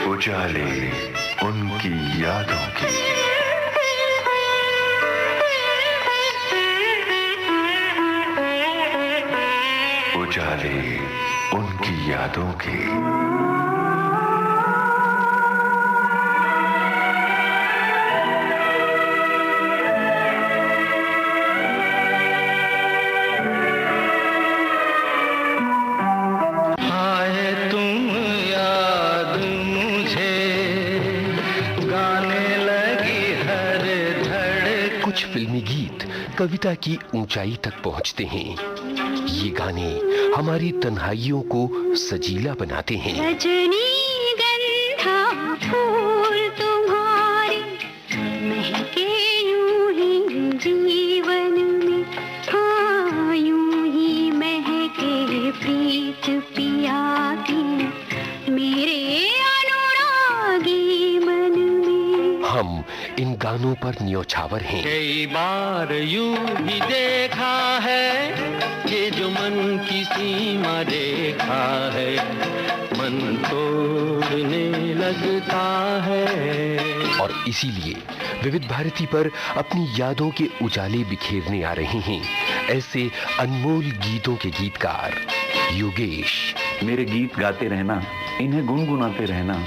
उजाले उनकी यादों के। उजाले उनकी यादों के। फिल्मी गीत कविता की ऊंचाई तक पहुंचते हैं। ये गाने हमारी तन्हाइयों को सजीला बनाते हैं। रजनीगंधा फूल तुम्हारे महके यूं ही जीवन में, हाँ यूं ही महके प्रीत पिया की मेरे अनुरागी मन में। हम इन गानों पर न्योछावर हैं। कई बार यूं ही देखा है कि जो मन की सीमा देखा है मन तोड़ने लगता है। और इसीलिए विविध भारती पर अपनी यादों के उजाले बिखेरने आ रहे हैं ऐसे अनमोल गीतों के गीतकार योगेश। मेरे गीत गाते रहना, इन्हें गुनगुनाते रहना,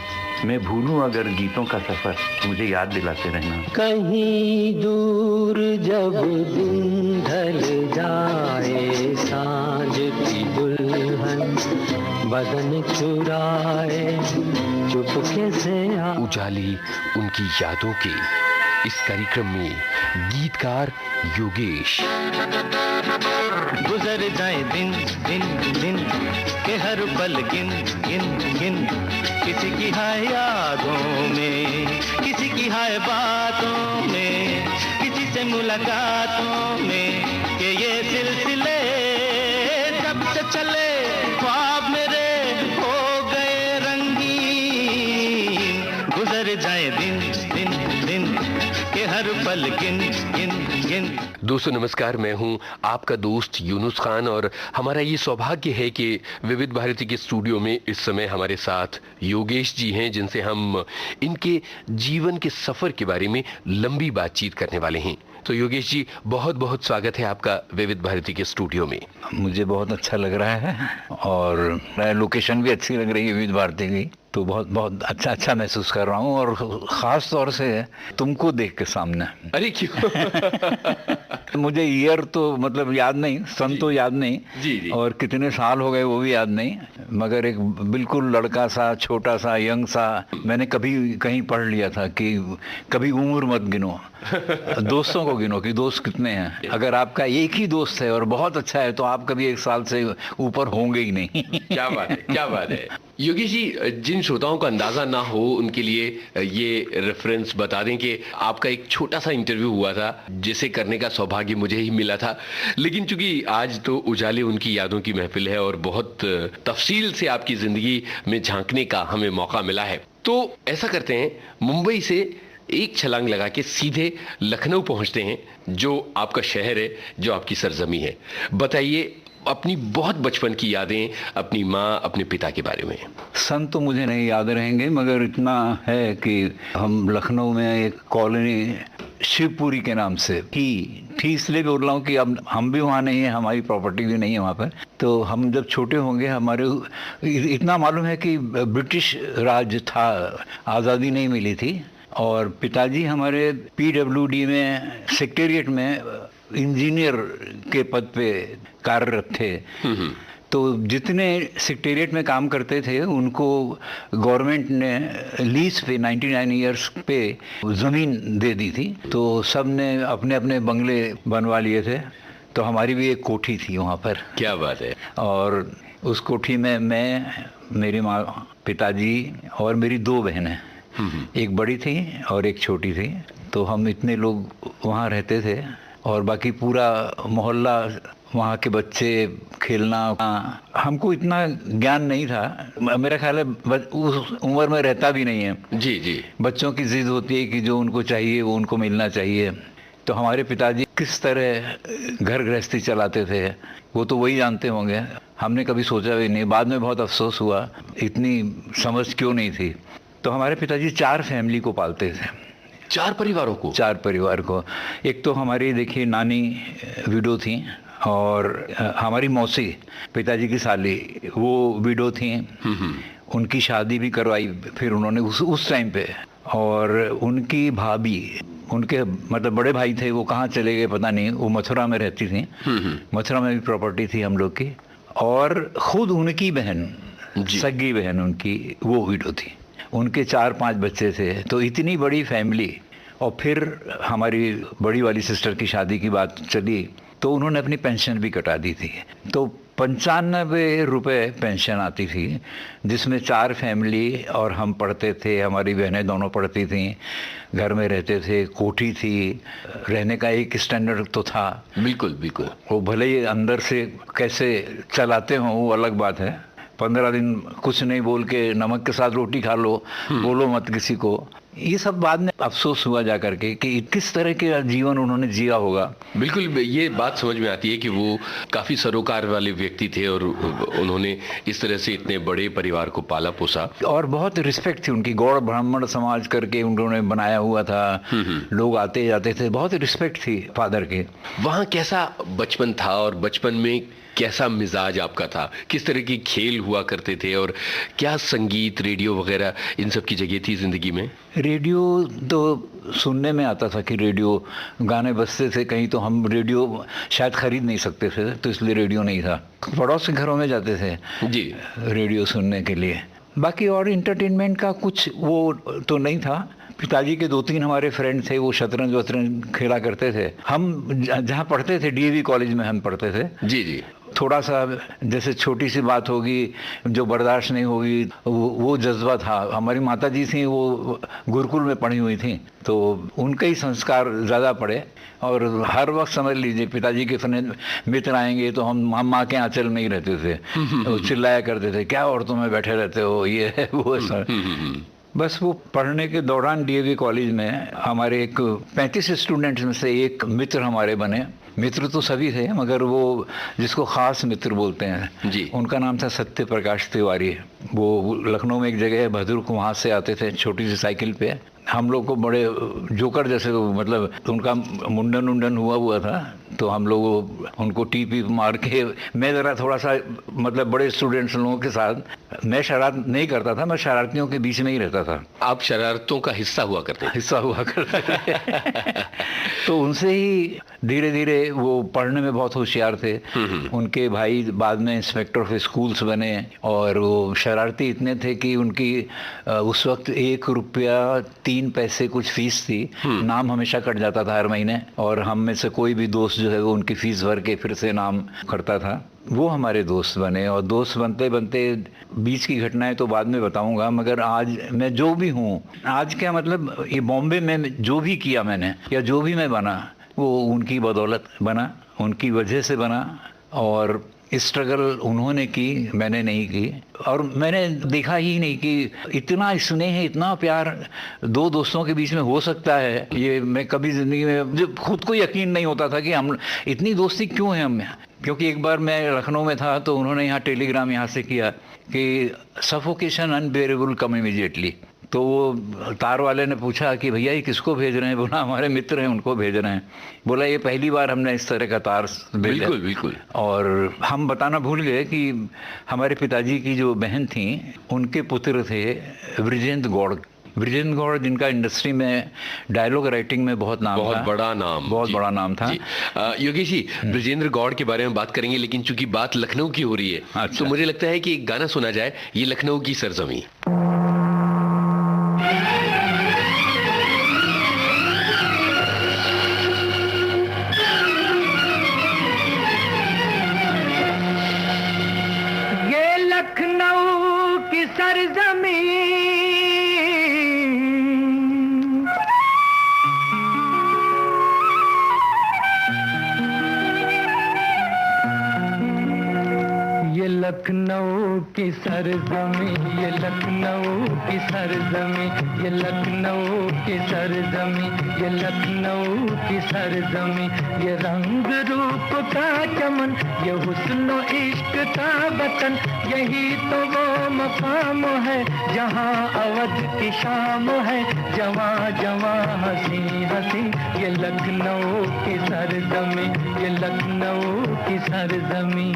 मैं भूलूं अगर गीतों का सफर, मुझे याद दिलाते रहना। कहीं दूर जब दिन ढल जाए, सांझ की दुल्हन बदन चुराए चुपके से उजाले उनकी यादों के इस कार्यक्रम में गीतकार योगेश। गुजर जाए दिन दिन दिन के हर पल गिन गिन गिन, किसी की है यादों में, किसी की है बातों में, किसी से मुलाकातों में, कि ये सिलसिले जब से चले ख्वाब मेरे हो गए रंगीन। गुजर जाए दिन दिन दिन के हर पल गिन गिन गिन। दोस्तों नमस्कार, मैं हूं आपका दोस्त यूनुस खान और हमारा ये सौभाग्य है कि विविध भारती के स्टूडियो में इस समय हमारे साथ योगेश जी हैं, जिनसे हम इनके जीवन के सफर के बारे में लंबी बातचीत करने वाले हैं। तो योगेश जी, बहुत बहुत स्वागत है आपका विविध भारती के स्टूडियो में। मुझे बहुत अच्छा लग रहा है और लोकेशन भी अच्छी लग रही है विविध भारती की, तो बहुत बहुत अच्छा महसूस कर रहा हूँ और ख़ास तौर से तुमको देख के सामने। अरे क्यों? मुझे ईयर तो मतलब याद नहीं, सन तो याद नहीं जी। और कितने साल हो गए वो भी याद नहीं, मगर एक बिल्कुल लड़का सा, छोटा सा, यंग सा, मैंने कभी कहीं पढ़ लिया था कि कभी उम्र मत गिनो, दोस्तों को गिनो कि दोस्त कितने हैं। अगर आपका एक ही दोस्त है और बहुत अच्छा है तो आप कभी 1 साल से ऊपर होंगे ही नहीं। क्या बात है, क्या बात है। योगेश जी, जिन श्रोताओं का अंदाजा ना हो उनके लिए ये रेफरेंस बता दें कि आपका एक छोटा सा इंटरव्यू हुआ था जिसे करने का सौभाग्य मुझे ही मिला था, लेकिन चूंकि आज तो उजाले उनकी यादों की महफिल है और बहुत तफसील से आपकी जिंदगी में झांकने का हमें मौका मिला है, तो ऐसा करते हैं, मुंबई से एक छलांग लगा के सीधे लखनऊ पहुंचते हैं, जो आपका शहर है, जो आपकी सरजमी है। बताइए अपनी बहुत बचपन की यादें, अपनी माँ, अपने पिता के बारे में। सन तो मुझे नहीं याद रहेंगे, मगर इतना है कि हम लखनऊ में एक कॉलोनी शिवपुरी के नाम से थी इसलिए बोल रहा हूँ कि अब हम भी वहाँ नहीं है, हमारी प्रॉपर्टी भी नहीं है वहाँ पर। तो हम जब छोटे होंगे, हमारे इतना मालूम है कि ब्रिटिश राज था, आज़ादी नहीं मिली थी, और पिताजी हमारे PWD में सेक्रेटेरिएट में इंजीनियर के पद पे कार्यरत थे। तो जितने सेक्रेटेरिएट में काम करते थे उनको गवर्नमेंट ने लीज पे 99 ईयर्स पे ज़मीन दे दी थी, तो सब ने अपने अपने बंगले बनवा लिए थे। तो हमारी भी एक कोठी थी वहाँ पर। क्या बात है। और उस कोठी में मैं, मेरी माँ, पिताजी और मेरी 2 बहनें, एक बड़ी थी और एक छोटी थी। तो हम इतने लोग वहाँ रहते थे और बाकी पूरा मोहल्ला, वहाँ के बच्चे खेलना। हमको इतना ज्ञान नहीं था, मेरा ख्याल है उस उम्र में रहता भी नहीं है। जी। बच्चों की जिद होती है कि जो उनको चाहिए वो उनको मिलना चाहिए। तो हमारे पिताजी किस तरह घर गृहस्थी चलाते थे वो तो वही जानते होंगे, हमने कभी सोचा भी नहीं। बाद में बहुत अफसोस हुआ, इतनी समझ क्यों नहीं थी। तो हमारे पिताजी 4 फैमिली को पालते थे, 4 परिवारों को? 4 परिवार को। एक तो हमारी देखिए नानी विडो थी, और हमारी मौसी पिताजी की साली वो विडो थी। उनकी शादी भी करवाई फिर उन्होंने उस टाइम पे। और उनकी भाभी, उनके मतलब बड़े भाई थे, वो कहाँ चले गए पता नहीं, वो मथुरा में रहती थी। मथुरा में भी प्रॉपर्टी थी हम लोग की। और खुद उनकी बहन, सगी बहन उनकी, वो विडो थी। उनके 4-5 बच्चे थे। तो इतनी बड़ी फैमिली। और फिर हमारी बड़ी वाली सिस्टर की शादी की बात चली तो उन्होंने अपनी पेंशन भी कटा दी थी। तो 95 रुपये पेंशन आती थी, जिसमें 4 फैमिली और हम पढ़ते थे, हमारी बहनें दोनों पढ़ती थीं, घर में रहते थे, कोठी थी, रहने का एक स्टैंडर्ड तो था। बिल्कुल बिल्कुल। वो भले ही अंदर से कैसे चलाते हों वो अलग बात है। 15 दिन कुछ नहीं बोल के नमक के साथ रोटी खा लो, बोलो मत किसी को। ये सब बाद में अफसोस हुआ जा करके कि किस तरह के जीवन उन्होंने जिया होगा। बिल्कुल, ये बात समझ में आती है कि वो काफ़ी सरोकार वाले व्यक्ति थे और उन्होंने इस तरह से इतने बड़े परिवार को पाला पोसा। और बहुत रिस्पेक्ट थी उनकी, गौड़ ब्राह्मण समाज करके उन्होंने बनाया हुआ था। लोग आते जाते थे, बहुत रिस्पेक्ट थी फादर के। वहाँ कैसा बचपन था और बचपन में कैसा मिजाज आपका था? किस तरह की खेल हुआ करते थे और क्या संगीत, रेडियो वगैरह इन सब की जगह थी जिंदगी में? रेडियो तो सुनने में आता था कि रेडियो गाने बजते थे कहीं, तो हम रेडियो शायद खरीद नहीं सकते थे, तो इसलिए रेडियो नहीं था। पड़ोस के घरों में जाते थे जी रेडियो सुनने के लिए। बाकी और इंटरटेनमेंट का कुछ वो तो नहीं था। पिताजी के 2-3 हमारे फ्रेंड थे, वो शतरंज वतरंज खेला करते थे। हम जहाँ पढ़ते थे, डीएवी कॉलेज में हम पढ़ते थे। जी जी। थोड़ा सा जैसे छोटी सी बात होगी जो बर्दाश्त नहीं होगी, वो जज्बा था। हमारी माता जी थी, वो गुरुकुल में पढ़ी हुई थी, तो उनके ही संस्कार ज़्यादा पड़े। और हर वक्त समझ लीजिए पिताजी के फ्रेंड मित्र आएंगे तो हम माँ के आंचल में ही रहते थे। वो चिल्लाया करते थे, क्या औरतों में बैठे रहते हो, ये है वो है। बस वो पढ़ने के दौरान डीएवी कॉलेज में हमारे एक 35 स्टूडेंट्स में से एक मित्र हमारे बने। मित्र तो सभी थे, मगर वो जिसको ख़ास मित्र बोलते हैं जी, उनका नाम था सत्य प्रकाश तिवारी। वो लखनऊ में एक जगह है भद्रुक, वहाँ से आते थे छोटी सी साइकिल पे। हम लोग को बड़े जोकर जैसे, मतलब उनका मुंडन हुआ था, तो हम लोग उनको टीपी मार के, मैं ज़रा थोड़ा सा मतलब बड़े स्टूडेंट्स लोगों के साथ मैं शरारत नहीं करता था, मैं शरारतियों के बीच में ही रहता था। आप शरारतों का हिस्सा हुआ करते? हिस्सा हुआ करता तो उनसे ही धीरे धीरे वो पढ़ने में बहुत होशियार थे। उनके भाई बाद में इंस्पेक्टर ऑफ स्कूल्स बने, और वो शरारती इतने थे कि उनकी उस वक्त 1 रुपया 3 पैसे कुछ फीस थी। नाम हमेशा कट जाता था हर महीने, और हम में से कोई भी दोस्त जो है वो उनकी फीस भर के फिर से नाम करता था। वो हमारे दोस्त बने, और दोस्त बनते बनते बीच की घटनाएं तो बाद में बताऊंगा, मगर आज मैं जो भी हूँ, आज क्या मतलब ये बॉम्बे में जो भी किया मैंने या जो भी मैं बना, वो उनकी बदौलत बना, उनकी वजह से बना। और स्ट्रगल उन्होंने की, मैंने नहीं की। और मैंने देखा ही नहीं कि इतना स्नेह, इतना प्यार 2 दोस्तों के बीच में हो सकता है। ये मैं कभी ज़िंदगी में जो खुद को यकीन नहीं होता था कि हम इतनी दोस्ती क्यों है हम में। क्योंकि एक बार मैं लखनऊ में था तो उन्होंने यहाँ टेलीग्राम यहाँ से किया कि सफोकेशन अनबेरेबल कम इमीडिएटली। तो वो तार वाले ने पूछा कि भैया ये किसको भेज रहे हैं? बोला हमारे मित्र हैं, उनको भेज रहे हैं। बोला ये पहली बार हमने इस तरह का तार भेजा। बिल्कुल बिल्कुल। और हम बताना भूल गए कि हमारे पिताजी की जो बहन थी, उनके पुत्र थे ब्रिजेंद्र गौड़। ब्रिजेंद्र गौड़ जिनका इंडस्ट्री में डायलॉग राइटिंग में बहुत नाम था, बहुत बड़ा नाम था। योगेश जी, ब्रिजेंद्र गौड़ के बारे में बात करेंगे, लेकिन चूंकि बात लखनऊ की हो रही है, अच्छा। तो मुझे लगता है कि एक गाना सुना जाए, ये लखनऊ की सरजमी। ये लखनऊ की सरजमी, लखनऊ की सरजमी, ये लखनऊ की सरजमी, ये लखनऊ की सरजमी, ये लखनऊ की सरजमी, ये रंग रूप का चमन, ये हुस्न इश्क का वतन, यही तो वो मकाम है जहाँ अवध की शाम है, जवां जवां हंसी हंसी, ये लखनऊ की सरजमी, ये लखनऊ की सरजमी।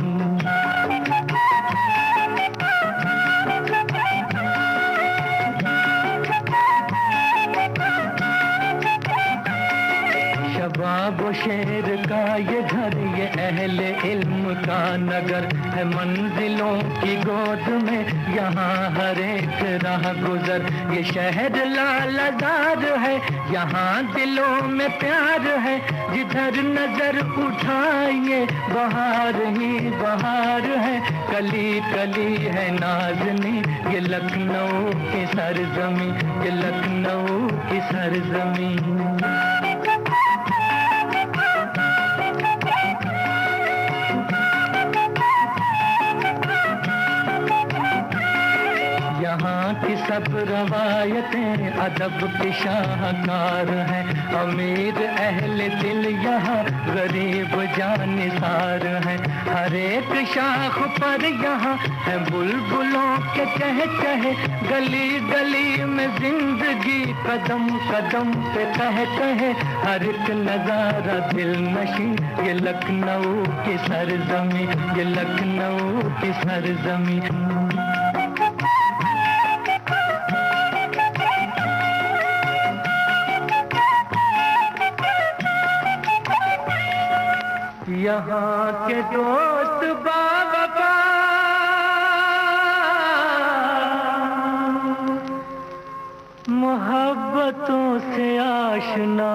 शबाब शेर का ये घर, ये अहले इल्म का नगर है, मंजिलों की गोद में यहाँ हर एक राह गुजर, ये शहर लालजार है, यहाँ दिलों में प्यार है, जिधर नजर उठाइए बहार ही बहार है, कली कली है नाज़नी, ये लखनऊ की सरजमी, ये लखनऊ की सरजमी। यहाँ की सब रवायतें अदब की शाहकार हैं, अमीर अहले दिल यहाँ गरीब जानिसार हैं, हर एक शाख पर यहाँ है बुलबुलों के चहचहे, गली गली में जिंदगी कदम कदम पे कह कहे, हर एक नजारा दिल नशी, ये लखनऊ की सरजमी, ये लखनऊ की सरजमी। यहाँ के दोस्त बाबा मोहब्बतों से आशना,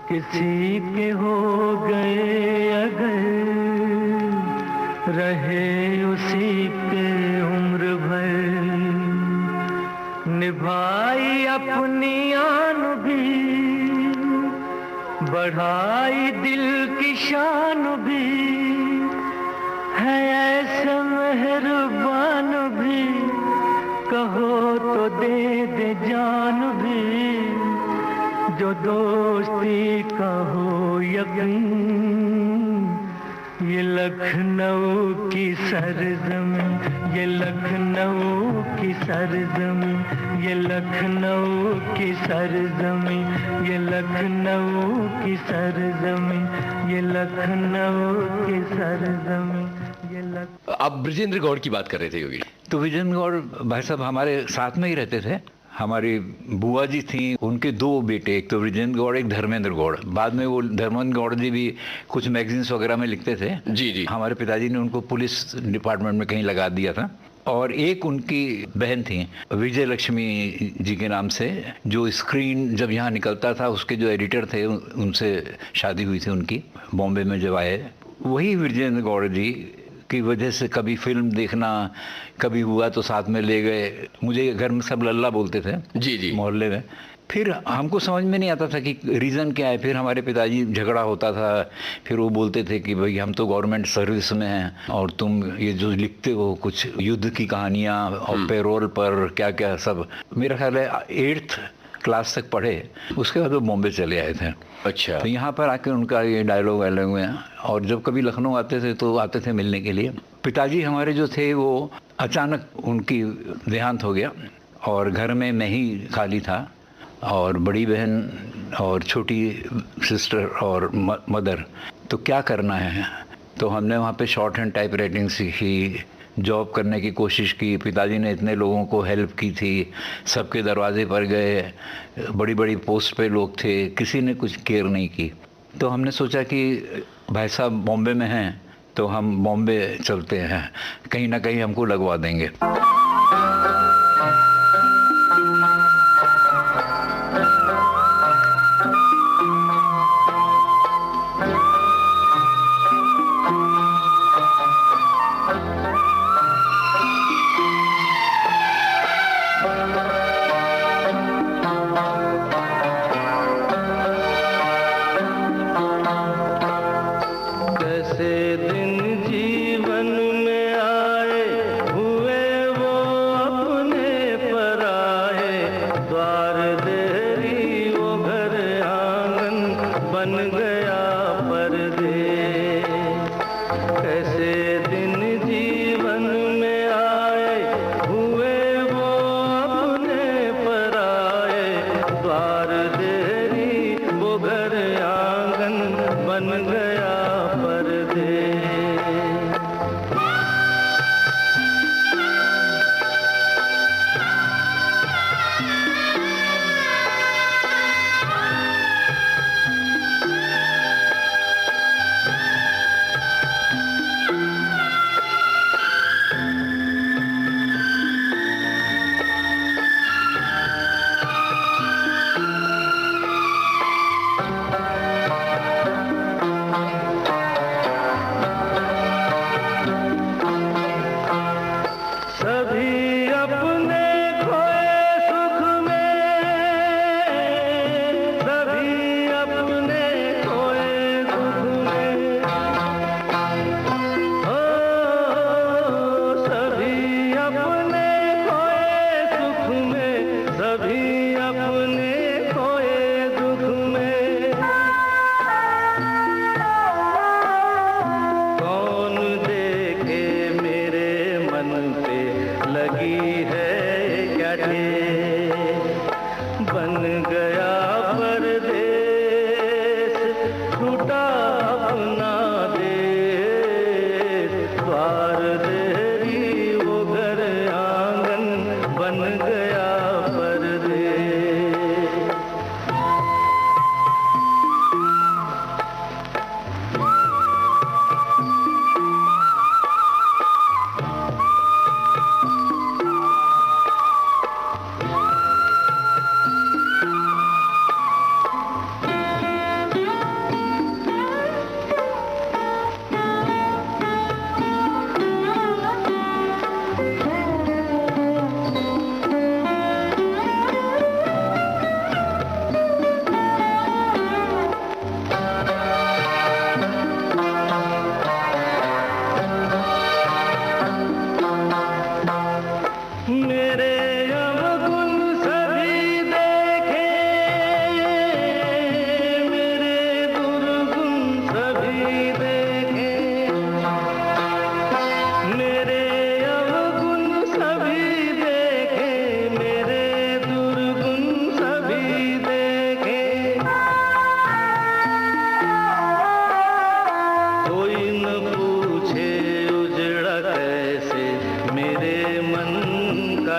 किसी के हो गए अगर रहे उसी के उम्र भर, निभाई अपनी आन भी, बढ़ाई दिल की शान भी, है ऐसा मेहरबान भी, कहो तो दे दे जान भी, जो दोस्ती का हो यकीन, ये लखनऊ की सरजमी, ये लखनऊ की सरजमी, ये लखनऊ की सरजमी, ये लखनऊ की सरजमी, ये लखनऊ की सरजमी, ये लख। आप ब्रजेंद्र गौड़ की बात कर रहे थे योगी। तो विजेंद्र गौड़ भाई साहब हमारे साथ में ही रहते थे। हमारी बुआ जी थी, उनके दो बेटे, एक तो विजेंद्र गौड़, एक धर्मेंद्र गौड़। बाद में वो धर्मेंद्र गौड़ जी भी कुछ मैगजीन्स वगैरह में लिखते थे। जी जी। हमारे पिताजी ने उनको पुलिस डिपार्टमेंट में कहीं लगा दिया था। और एक उनकी बहन थी विजय लक्ष्मी जी के नाम से, जो स्क्रीन जब यहाँ निकलता था उसके जो एडिटर थे उनसे शादी हुई थी उनकी, बॉम्बे में जब आए। वही विजेंद्र गौड़ जी की वजह से कभी फिल्म देखना, कभी हुआ तो साथ में ले गए। मुझे घर में सब लल्ला बोलते थे जी जी मोहल्ले में। फिर हमको समझ में नहीं आता था कि रीज़न क्या है। फिर हमारे पिताजी झगड़ा होता था, फिर वो बोलते थे कि भाई हम तो गवर्नमेंट सर्विस में हैं और तुम ये जो लिखते हो कुछ युद्ध की कहानियाँ और पेरोल पर क्या क्या सब। मेरा ख्याल है 8th क्लास तक पढ़े, उसके बाद वो बॉम्बे चले आए थे। अच्छा। तो यहाँ पर आके उनका ये डायलॉग वायलॉग में, और जब कभी लखनऊ आते थे तो आते थे मिलने के लिए। पिताजी हमारे जो थे वो अचानक उनकी देहांत हो गया और घर में मैं ही खाली था और बड़ी बहन और छोटी सिस्टर और मदर। तो क्या करना है, तो हमने वहाँ पे शॉर्ट हैंड टाइप राइटिंग सीखी, जॉब करने की कोशिश की। पिताजी ने इतने लोगों को हेल्प की थी, सबके दरवाजे पर गए, बड़ी बड़ी पोस्ट पे लोग थे, किसी ने कुछ केयर नहीं की। तो हमने सोचा कि भाई साहब बॉम्बे में हैं तो हम बॉम्बे चलते हैं, कहीं ना कहीं हमको लगवा देंगे।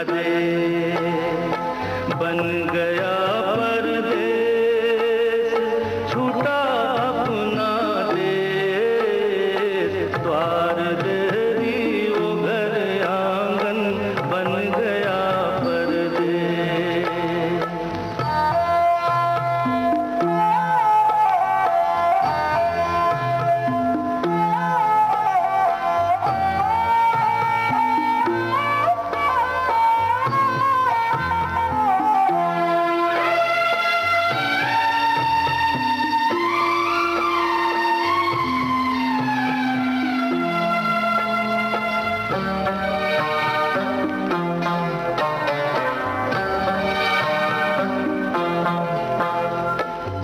देश बन गया परदेश, छूटा अपना देश, द्वार देरी वो घर आंगन बन गया परदेश।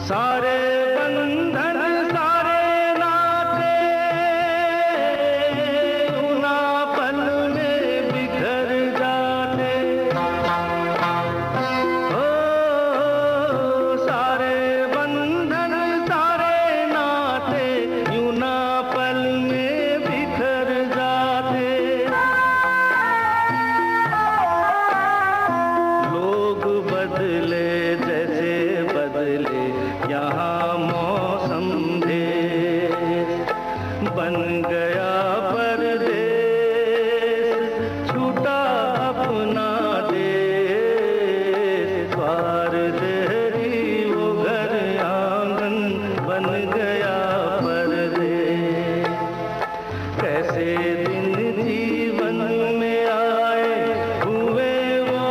सारे बंधन सारे नाते उना पल में बिखर जाते, ओ सारे बंधन सारे नाते यूना पल में बिखर जाते। लोग बदले जैसे बदले यहाँ मौसम देश बन गया परदेश, छूटा अपना देश, द्वार देरी वो घर आंगन बन गया परदेश। कैसे दिन जीवन में आए हुए वो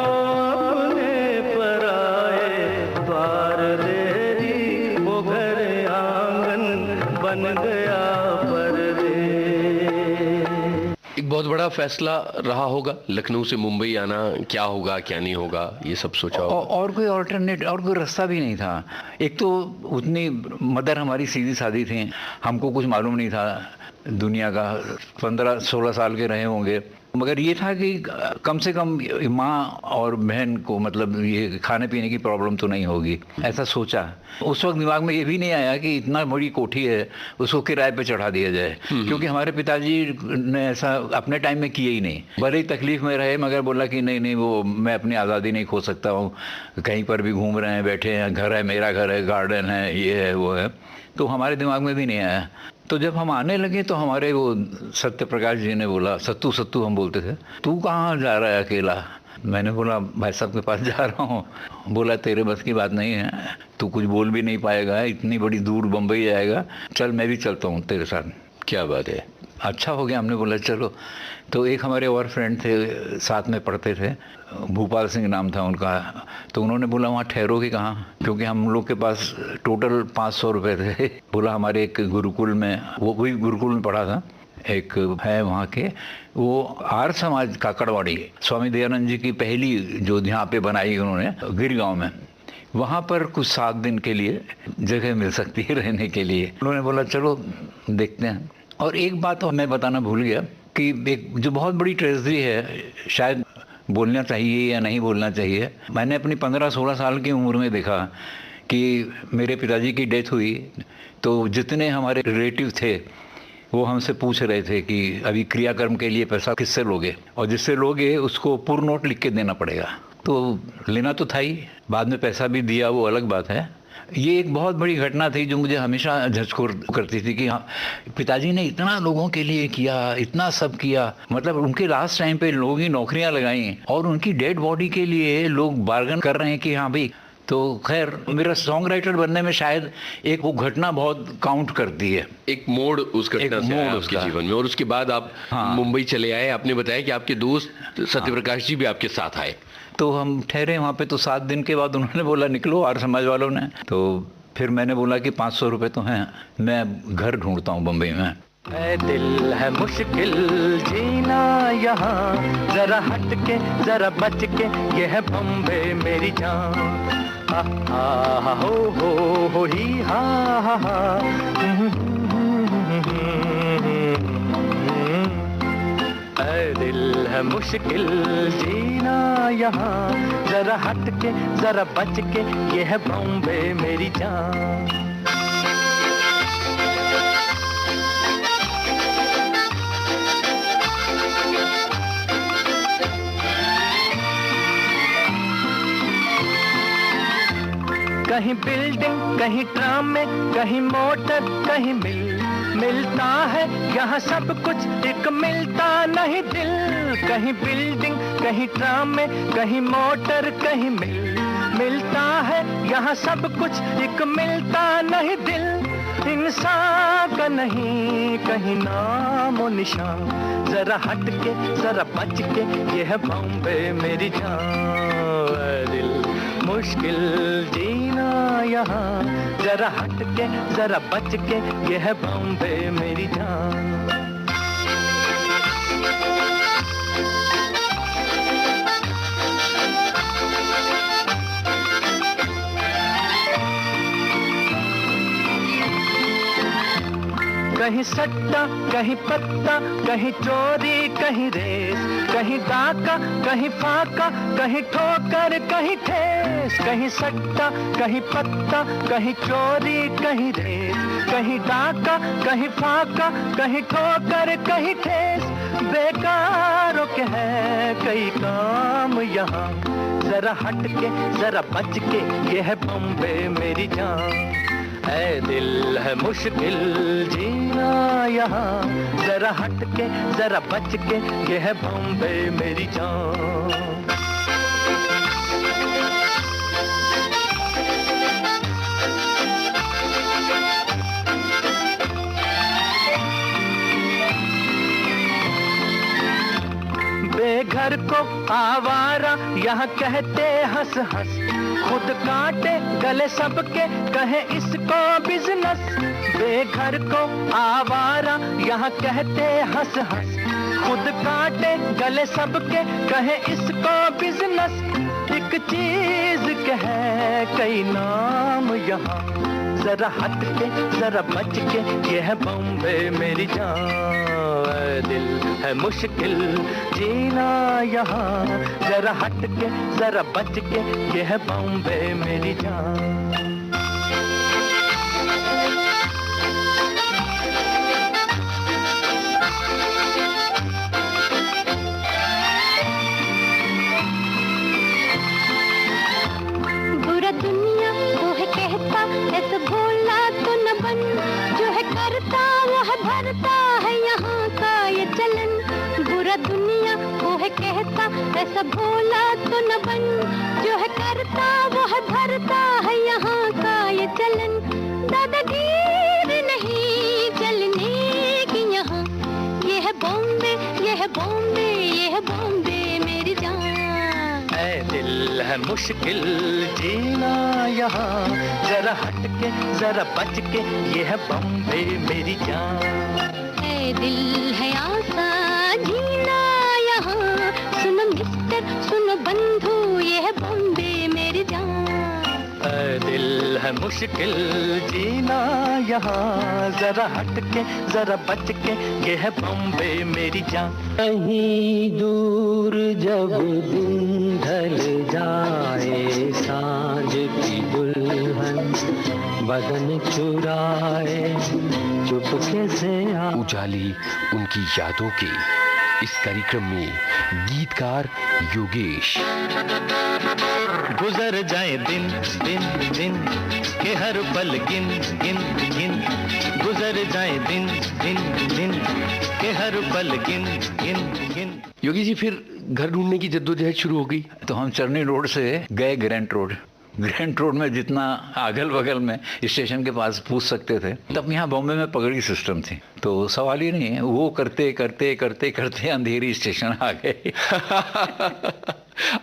अपने पराए, द्वार देरी वो घर आंगन बन गया परदेश। एक बहुत बड़ा फैसला रहा होगा लखनऊ से मुंबई आना, क्या होगा क्या नहीं होगा ये सब सोचा होगा। और कोई ऑल्टरनेट और कोई रास्ता भी नहीं था। एक तो उतनी मदर हमारी सीधी सादी थी, हमको कुछ मालूम नहीं था दुनिया का, 15-16 साल के रहे होंगे, मगर ये था कि कम से कम माँ और बहन को मतलब ये खाने पीने की प्रॉब्लम तो नहीं होगी, ऐसा सोचा। उस वक्त दिमाग में ये भी नहीं आया कि इतना बड़ी कोठी है उसको किराए पे चढ़ा दिया जाए, क्योंकि हमारे पिताजी ने ऐसा अपने टाइम में किया ही नहीं। बड़े ही तकलीफ में रहे मगर बोला कि नहीं नहीं, वो मैं अपनी आज़ादी नहीं खो सकता हूँ, कहीं पर भी घूम रहे हैं, बैठे हैं, घर है, मेरा घर है, गार्डन है, ये है वो है, तो हमारे दिमाग में भी नहीं आया। तो जब हम आने लगे तो हमारे वो सत्य प्रकाश जी ने बोला, सत्तू सत्तू हम बोलते थे, तू कहाँ जा रहा है अकेला? मैंने बोला भाई साहब के पास जा रहा हूँ। बोला तेरे बस की बात नहीं है, तू कुछ बोल भी नहीं पाएगा, इतनी बड़ी दूर बम्बई जाएगा, चल मैं भी चलता हूँ तेरे साथ। क्या बात है। अच्छा हो गया, हमने बोला चलो। तो एक हमारे और फ्रेंड थे, साथ में पढ़ते थे, भूपाल सिंह नाम था उनका, तो उन्होंने बोला वहाँ ठहरोगे कहाँ, क्योंकि हम लोग के पास टोटल 500 रुपये थे। बोला हमारे एक गुरुकुल में, वो भी गुरुकुल में पढ़ा था, एक है वहाँ के, वो आर्य समाज काकड़वाड़ी, स्वामी दयानंद जी की पहली जो यहाँ पे बनाई उन्होंने गिरगांव में, वहाँ पर कुछ 7 दिन के लिए जगह मिल सकती है रहने के लिए। उन्होंने बोला चलो देखते हैं। और एक बात तो मैं बताना भूल गया कि एक जो बहुत बड़ी ट्रेजेडी है, शायद बोलना चाहिए या नहीं बोलना चाहिए, मैंने अपनी 15-16 साल की उम्र में देखा कि मेरे पिताजी की डेथ हुई तो जितने हमारे रिलेटिव थे वो हमसे पूछ रहे थे कि अभी क्रियाकर्म के लिए पैसा किससे लोगे, और जिससे लोगे उसको पूर्ण नोट लिख के देना पड़ेगा। तो लेना तो था ही, बाद में पैसा भी दिया, वो अलग बात है। ये एक बहुत बड़ी घटना थी जो मुझे हमेशा झकझोर करती थी कि हाँ, पिताजी ने इतना लोगों के लिए किया, इतना सब किया, मतलब उनके लास्ट टाइम पे लोगों की नौकरियां लगाई और उनकी डेड बॉडी के लिए लोग बार्गन कर रहे हैं कि हाँ भाई। तो खैर मेरा सॉन्ग राइटर बनने में शायद एक वो घटना बहुत काउंट करती है, एक मोड़ उस घटना से आया आपके जीवन में। और उसके बाद आप मुंबई चले आए। आपने बताया कि आपके दोस्त सत्यप्रकाश जी भी आपके साथ आए। तो हम ठहरे वहाँ पे, तो 7 दिन के बाद उन्होंने बोला निकलो, आर्य समाज वालों ने। तो फिर मैंने बोला कि 500 रुपये तो हैं, मैं घर ढूंढता हूँ बम्बई में। ऐ दिल है मुश्किल जीना यहाँ, जरा हट के जरा बच के, ये है बम्बे मेरी जान। हा हा हो ही हा हा। ऐ दिल है मुश्किल जीना यहाँ, जरा हट के जरा बच के, ये है बॉम्बे मेरी जान। कहीं बिल्डिंग, कहीं ट्राम में, कहीं मोटर, कहीं मिलता है यहाँ सब कुछ, एक मिलता नहीं दिल। कहीं बिल्डिंग, कहीं ट्राम में, कहीं मोटर, कहीं मिलता है यहाँ सब कुछ, एक मिलता नहीं दिल। इंसान का नहीं कहीं नाम और निशान, जरा हट के जरा बच के, ये है बॉम्बे मेरी जान। दिल मुश्किल जीना यहाँ, जरा हट के जरा बच के, ये है बॉम्बे मेरी जान। कहीं सट्टा, कहीं पत्ता, कहीं चोरी, कहीं रेस, कहीं डाका, कहीं फाका, कहीं ठोकर, कहीं ठेस। कहीं सट्टा, कहीं पत्ता, कहीं चोरी, कहीं रेस, कहीं डाका, कहीं फाका, कहीं ठोकर, कहीं ठेस। बेकारों के है कई काम यहाँ, जरा हट के जरा बच के, ये है बॉम्बे मेरी जान। ऐ दिल है मुश्किल जीना यहाँ, जरा हट के जरा बच के, ये है बॉम्बे मेरी जान। बेघर को आवारा यहाँ कहते हंस हंस, खुद काटे गले सबके कहे इसको बिजनेस। बेघर को आवारा यहाँ कहते हंस हंस, खुद काटे गले सबके कहे इसको बिजनेस। एक चीज के है कई नाम यहाँ, जरा हट के जरा बच के, ये है बॉम्बे मेरी जान। दिल है मुश्किल जीना यहाँ, जरा हट के जरा बच के, ये है बॉम्बे मेरी जान। बुरा दुनिया वो है कहता, ऐसा भोला तो न बन, जो है करता वो है भरता है यहाँ का ये चलन। बुरा दुनिया वो है कहता, ऐसा भोला तो न बन, जो है करता वो है भरता है यहाँ का ये चलन। दादागीर नहीं चलने की यहाँ, ये है बॉम्बे, ये है बॉम्बे, ये है बॉम्बे मेरी जान। ऐ दिल है मुश्किल जीना यहाँ, जरा हट के जरा बच के, ये है बॉम्बे मेरी जान। ऐ दिल है आसान जीना यहाँ, सुनो मिस्टर सुनो बंधु, ये है बॉम्बे मेरी जान। ऐ दिल है मुश्किल जीना यहाँ, जरा हट के जरा बच के, ये है बॉम्बे मेरी जान। कहीं दूर जब दिन ढल जाए, सांझ की दुल्हन बदन चुराए, चुपके से उजाली उनकी यादों के इस कार्यक्रम में गीतकार योगेश। गुजर जाए दिन दिन दिन के हर पल गिन गिन गिन, गुजर जाए दिन दिन दिन के हर पल गिन गिन गिन। योगेश जी फिर घर ढूंढने की जद्दोजहद शुरू हो गई। तो हम चरनी रोड से गए ग्रैंड रोड। ग्रैंड रोड में जितना अगल बगल में स्टेशन के पास पूछ सकते थे, तब यहाँ बॉम्बे में पगड़ी सिस्टम थी, तो सवाल ही नहीं है। वो करते करते करते करते अंधेरी स्टेशन आ गए।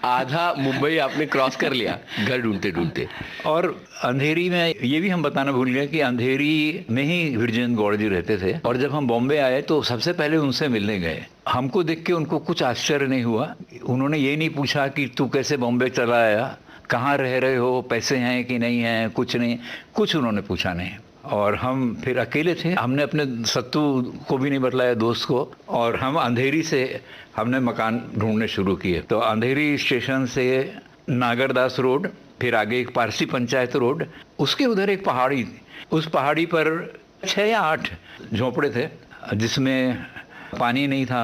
आधा मुंबई आपने क्रॉस कर लिया घर ढूंढते ढूंढते। और अंधेरी में ये भी हम बताना भूल गए कि अंधेरी में ही विरजेंद्र गौड़ जी रहते थे, और जब हम बॉम्बे आए तो सबसे पहले उनसे मिलने गए। हमको देख के उनको कुछ आश्चर्य नहीं हुआ। उन्होंने ये नहीं पूछा कि तू कैसे बॉम्बे चला आया, कहाँ रह रहे हो, पैसे हैं कि नहीं हैं, कुछ नहीं, कुछ उन्होंने पूछा नहीं। और हम फिर अकेले थे, हमने अपने सत्तू को भी नहीं बतलाया, दोस्त को, और हम अंधेरी से हमने मकान ढूंढने शुरू किए। तो अंधेरी स्टेशन से नागरदास रोड, फिर आगे एक पारसी पंचायत रोड, उसके उधर एक पहाड़ी, उस पहाड़ी पर 6 या 8 झोंपड़े थे जिसमें पानी नहीं था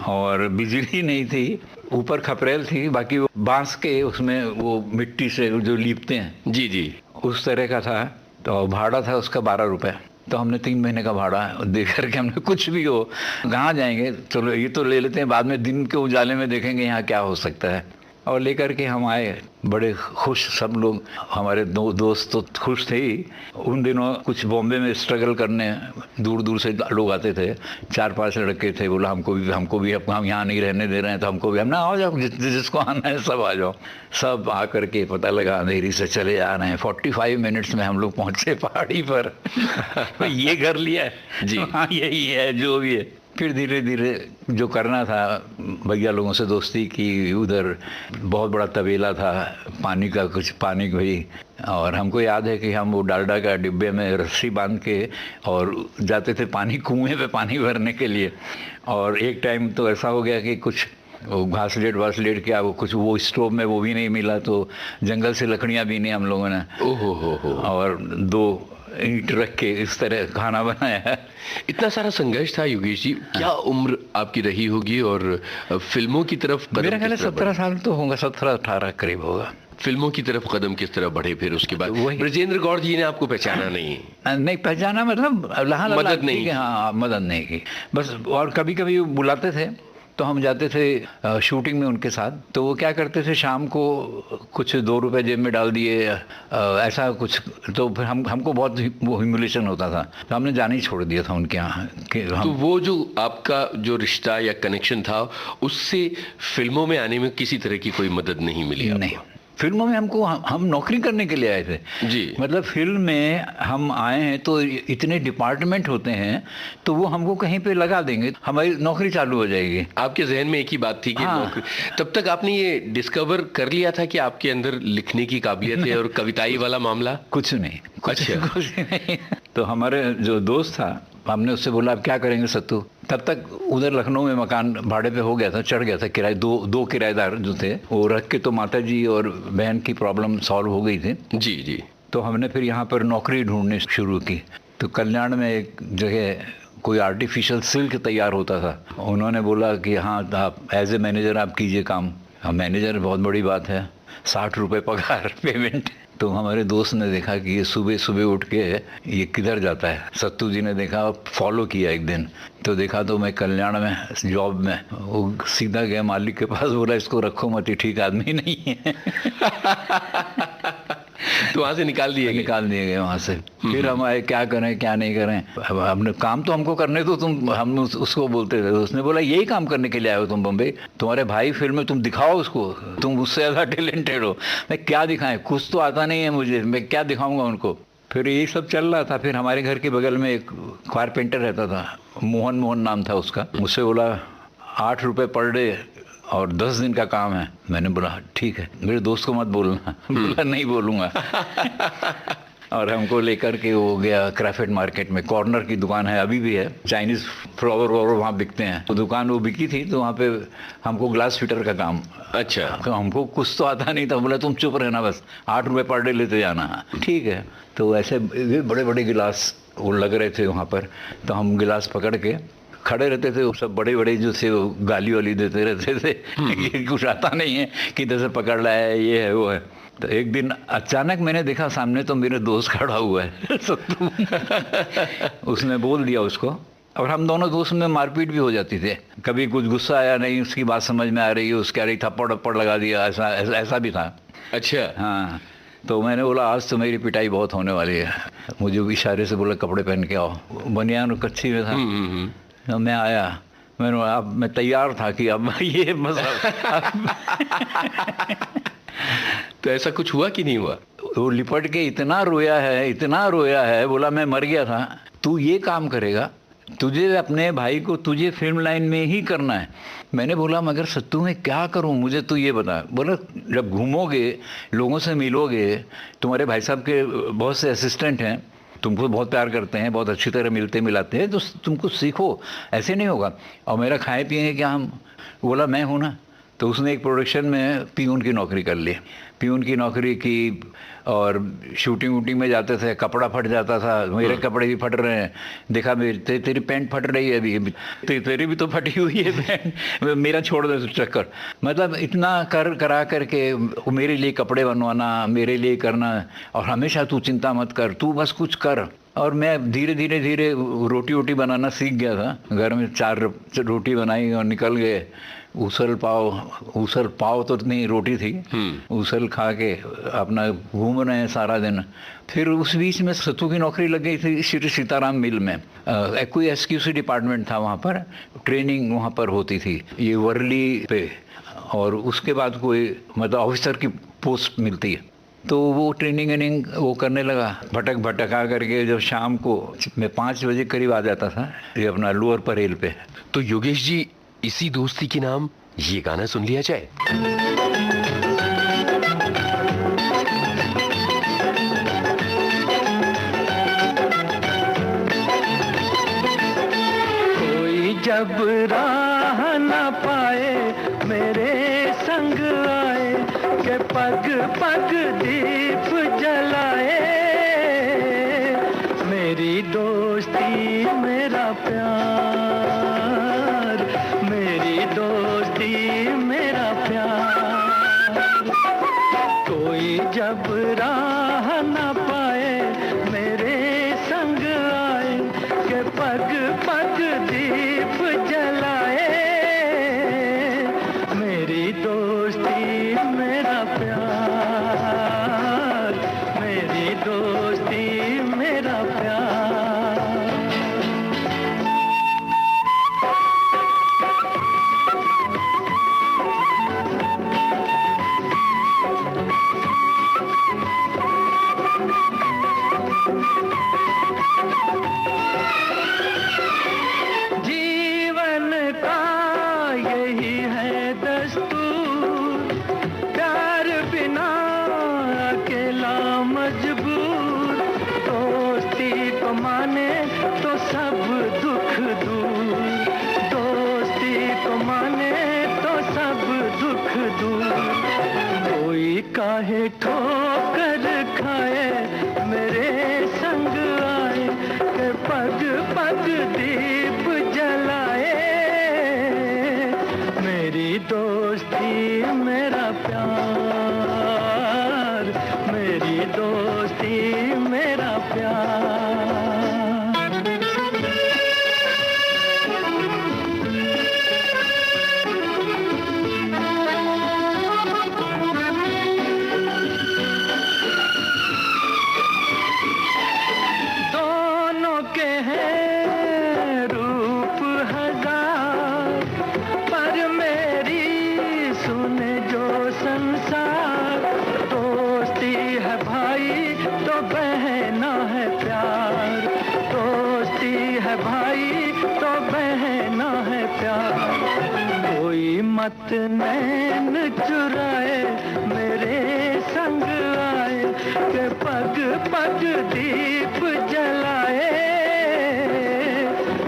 और बिजली नहीं थी, ऊपर खपरेल थी, बाकी वो बांस के उसमें वो मिट्टी से जो लीपते हैं, जी जी, उस तरह का था। तो भाड़ा था उसका 12 रुपये। तो हमने 3 महीने का भाड़ा दे करके हमने कुछ भी हो, कहाँ जाएंगे, चलो ये तो ले लेते हैं, बाद में दिन के उजाले में देखेंगे यहाँ क्या हो सकता है। और लेकर के हम आए, बड़े खुश सब लोग, हमारे दोस्त तो खुश थे ही। उन दिनों कुछ बॉम्बे में स्ट्रगल करने दूर दूर से लोग आते थे, 4-5 लड़के थे। बोला हमको भी अब हम यहाँ नहीं रहने दे रहे हैं, तो हमको भी, हम ना आओ जाओ, जिसको आना है सब आ जाओ। सब आ करके पता लगा अंधेरी से चले आ रहे हैं। 45 मिनट्स में हम लोग पहुँचे पहाड़ी पर। ये घर लिया है जी, हाँ यही है जो भी है। फिर धीरे धीरे जो करना था, भैया लोगों से दोस्ती की। उधर बहुत बड़ा तबेला था, पानी का कुछ पानी हुई। और हमको याद है कि हम वो डालडा का डिब्बे में रस्सी बांध के और जाते थे पानी, कुएं पे पानी भरने के लिए। और एक टाइम तो ऐसा हो गया कि कुछ वो घासलेट क्या, वो कुछ वो स्टोव में वो भी नहीं मिला, तो जंगल से लकड़ियाँ बीनी हम लोगों ने। ओहो हो। और 2 ईंट रख के इस तरह खाना बनाया। इतना सारा संघर्ष था योगेश जी। क्या उम्र आपकी रही होगी और फिल्मों की तरफ कदम मेरा ख्याल है 17 साल तो होगा, 17-18 करीब होगा। फिल्मों की तरफ कदम किस तरह बढ़े फिर उसके बाद? वही ब्रजेंद्र गौड़ जी ने आपको पहचाना नहीं? नहीं पहचाना, मतलब मदद नहीं की। हाँ मदद नहीं की बस। और कभी कभी बुलाते थे तो हम जाते थे शूटिंग में उनके साथ। तो वो क्या करते थे, शाम को कुछ 2 रुपए जेब में डाल दिए, ऐसा कुछ। तो फिर हमको बहुत वो ह्यूमिलेशन होता था, तो हमने जाना ही छोड़ दिया था उनके यहाँ। तो वो जो आपका जो रिश्ता या कनेक्शन था, उससे फिल्मों में आने में किसी तरह की कोई मदद नहीं मिली? नहीं, फिल्मों में हमको, हम नौकरी करने के लिए आए थे जी। मतलब फिल्म में हम आए हैं तो इतने डिपार्टमेंट होते हैं, तो वो हमको कहीं पे लगा देंगे, हमारी नौकरी चालू हो जाएगी। आपके जहन में एक ही बात थी कि हाँ। नौकरी। तब तक आपने ये डिस्कवर कर लिया था कि आपके अंदर लिखने की काबिलियत है और कविताई वाला मामला? कुछ नहीं, कुछ अच्छा। नहीं। तो हमारे जो दोस्त था, हमने उससे बोला अब क्या करेंगे सत्तू। तब तक उधर लखनऊ में मकान भाड़े पे हो गया था, चढ़ गया था किराए। दो किराएदार जो थे वो रख के, तो माता जी और बहन की प्रॉब्लम सॉल्व हो गई थी। जी जी। तो हमने फिर यहाँ पर नौकरी ढूंढनी शुरू की। तो कल्याण में एक जगह कोई आर्टिफिशियल सिल्क तैयार होता था। उन्होंने बोला कि हाँ आप एज ए मैनेजर आप कीजिए काम। मैनेजर बहुत बड़ी बात है, 60 रुपये पगार पेमेंट। तो हमारे दोस्त ने देखा कि ये सुबह सुबह उठ के ये किधर जाता है। सत्तू जी ने देखा, फॉलो किया एक दिन। तो देखा तो मैं कल्याण में जॉब में, वो सीधा गया मालिक के पास, बोला इसको रखो मत, ये ठीक आदमी नहीं है। तो वहाँ से निकाल दिए गए वहाँ से। फिर हम आए, क्या करें क्या नहीं करें। अब हमने काम तो हमको करने तो तुम, हम उसको बोलते थे। उसने बोला यही काम करने के लिए आए हो तुम बम्बई, तुम्हारे भाई फिल्म में, तुम दिखाओ उसको, तुम उससे ज़्यादा टैलेंटेड हो। मैं क्या दिखाएं, कुछ तो आता नहीं है मुझे, मैं क्या दिखाऊंगा उनको। फिर यही सब चल रहा था। फिर हमारे घर के बगल में एक कारपेंटर रहता था, मोहन नाम था उसका। मुझसे बोला 8 रुपये पर डे और 10 दिन का काम है। मैंने बोला ठीक है, मेरे दोस्त को मत बोलना। बोला नहीं बोलूँगा। और हमको लेकर के वो गया क्राफट मार्केट में, कॉर्नर की दुकान है, अभी भी है, चाइनीज़ फ्लावर वहाँ बिकते हैं। तो दुकान वो बिकी थी, तो वहाँ पे हमको ग्लास फिटर का काम। अच्छा। हमको कुछ तो आता नहीं था। बोला तुम चुप रहना, बस 8 रुपये पर डे लेते जाना। ठीक है। तो ऐसे बड़े बड़े गिलास वो लग रहे थे वहाँ पर। तो हम गिलास पकड़ के खड़े रहते थे। वो सब बड़े बड़े जो थे वो गाली वाली देते रहते थे। ये कुछ आता नहीं है, किधर से पकड़ लाया है, ये है वो है। तो एक दिन अचानक मैंने देखा सामने, तो मेरे दोस्त खड़ा हुआ है सत्तू। उसने बोल दिया उसको, और हम दोनों दोस्त में मारपीट भी हो जाती थी। कभी कुछ गुस्सा आया नहीं, उसकी बात समझ में आ रही है, उसके आ रही थप्पड़ लगा दिया, ऐसा भी था। अच्छा। हाँ। तो मैंने बोला आज तो मेरी पिटाई बहुत होने वाली है। मुझे इशारे से बोला कपड़े पहन के आओ। बनियान कच्ची में था। तो मैं आया, मैं तैयार था कि अब ये तो ऐसा कुछ हुआ कि नहीं हुआ? वो लिपट के इतना रोया है, बोला मैं मर गया था। तू ये काम करेगा, तुझे अपने भाई को, तुझे फिल्म लाइन में ही करना है। मैंने बोला मगर सत्तू मैं क्या करूं, मुझे तू ये बता। बोला जब घूमोगे, लोगों से मिलोगे, तुम्हारे भाई साहब के बहुत से असिस्टेंट हैं, तुमको बहुत प्यार करते हैं, बहुत अच्छी तरह मिलते मिलाते हैं, तो तुमको सीखो, ऐसे नहीं होगा। और मेरा खाए पिए क्या हम। बोला मैं हूँ ना, तो उसने एक प्रोडक्शन में पियून की नौकरी कर ली, पियून की नौकरी की, और शूटिंग वूटिंग में जाते थे, कपड़ा फट जाता था, मेरे कपड़े भी फट रहे हैं, देखा मेरी तेरी पैंट फट रही है अभी, तेरी भी तो फटी हुई है पैंट, मेरा छोड़ दे चक्कर। मतलब इतना करा करके मेरे लिए कपड़े बनवाना, मेरे लिए करना, और हमेशा तू चिंता मत कर, तू बस कुछ कर। और मैं धीरे धीरे रोटी वोटी बनाना सीख गया था। घर में 4 रोटी बनाई और निकल गए। उसल पाव तो नहीं, रोटी थी, उसल खा के अपना घूम रहे हैं सारा दिन। फिर उस बीच में सत्तू की नौकरी लग गई थी श्री सीताराम मिल में। कोई SQC डिपार्टमेंट था वहाँ पर, ट्रेनिंग वहाँ पर होती थी, ये वर्ली पे। और उसके बाद कोई मतलब ऑफिसर की पोस्ट मिलती है, तो वो ट्रेनिंग वो करने लगा, भटका करके। जब शाम को मैं 5 बजे करीब आ जाता था ये अपना लोअर परेल पे। तो योगेश जी, इसी दोस्ती के नाम ये गाना सुन लिया जाए। कोई जब राह ना पाए मेरे संग आए, के पग पग दीप जलाए, मेरी दोस्ती मेरा प्यार, मेरी दोस्ती मेरा प्यार। कोई जब राह न पाए मेरे संग आए, के पग पग दीप जलाए, मेरी दोस्ती मेरा प्यार, मेरी दोस्ती मेरा प्यार। जीवन का यही है दस्तूर, प्यार बिना अकेला मजबूर, दोस्ती को माने तो सब दुख दूर, दोस्ती को माने तो सब दुख दूर। कोई काहे ठोकर खाए मेरे संग आए, के पग पग दीप जलाए, मेरी दोस्ती मेरा प्यार, मेरी दोस्ती मेरा प्यार। दोनों के हैं रूप हजार, पर मेरी सुने जो संसार, दोस्ती है भाई तो बहना है प्यार, दोस्ती है भाई तो बहना है प्यार। कोई मत नैन चुराए मेरे संग आए, के पग पग दीप जलाए,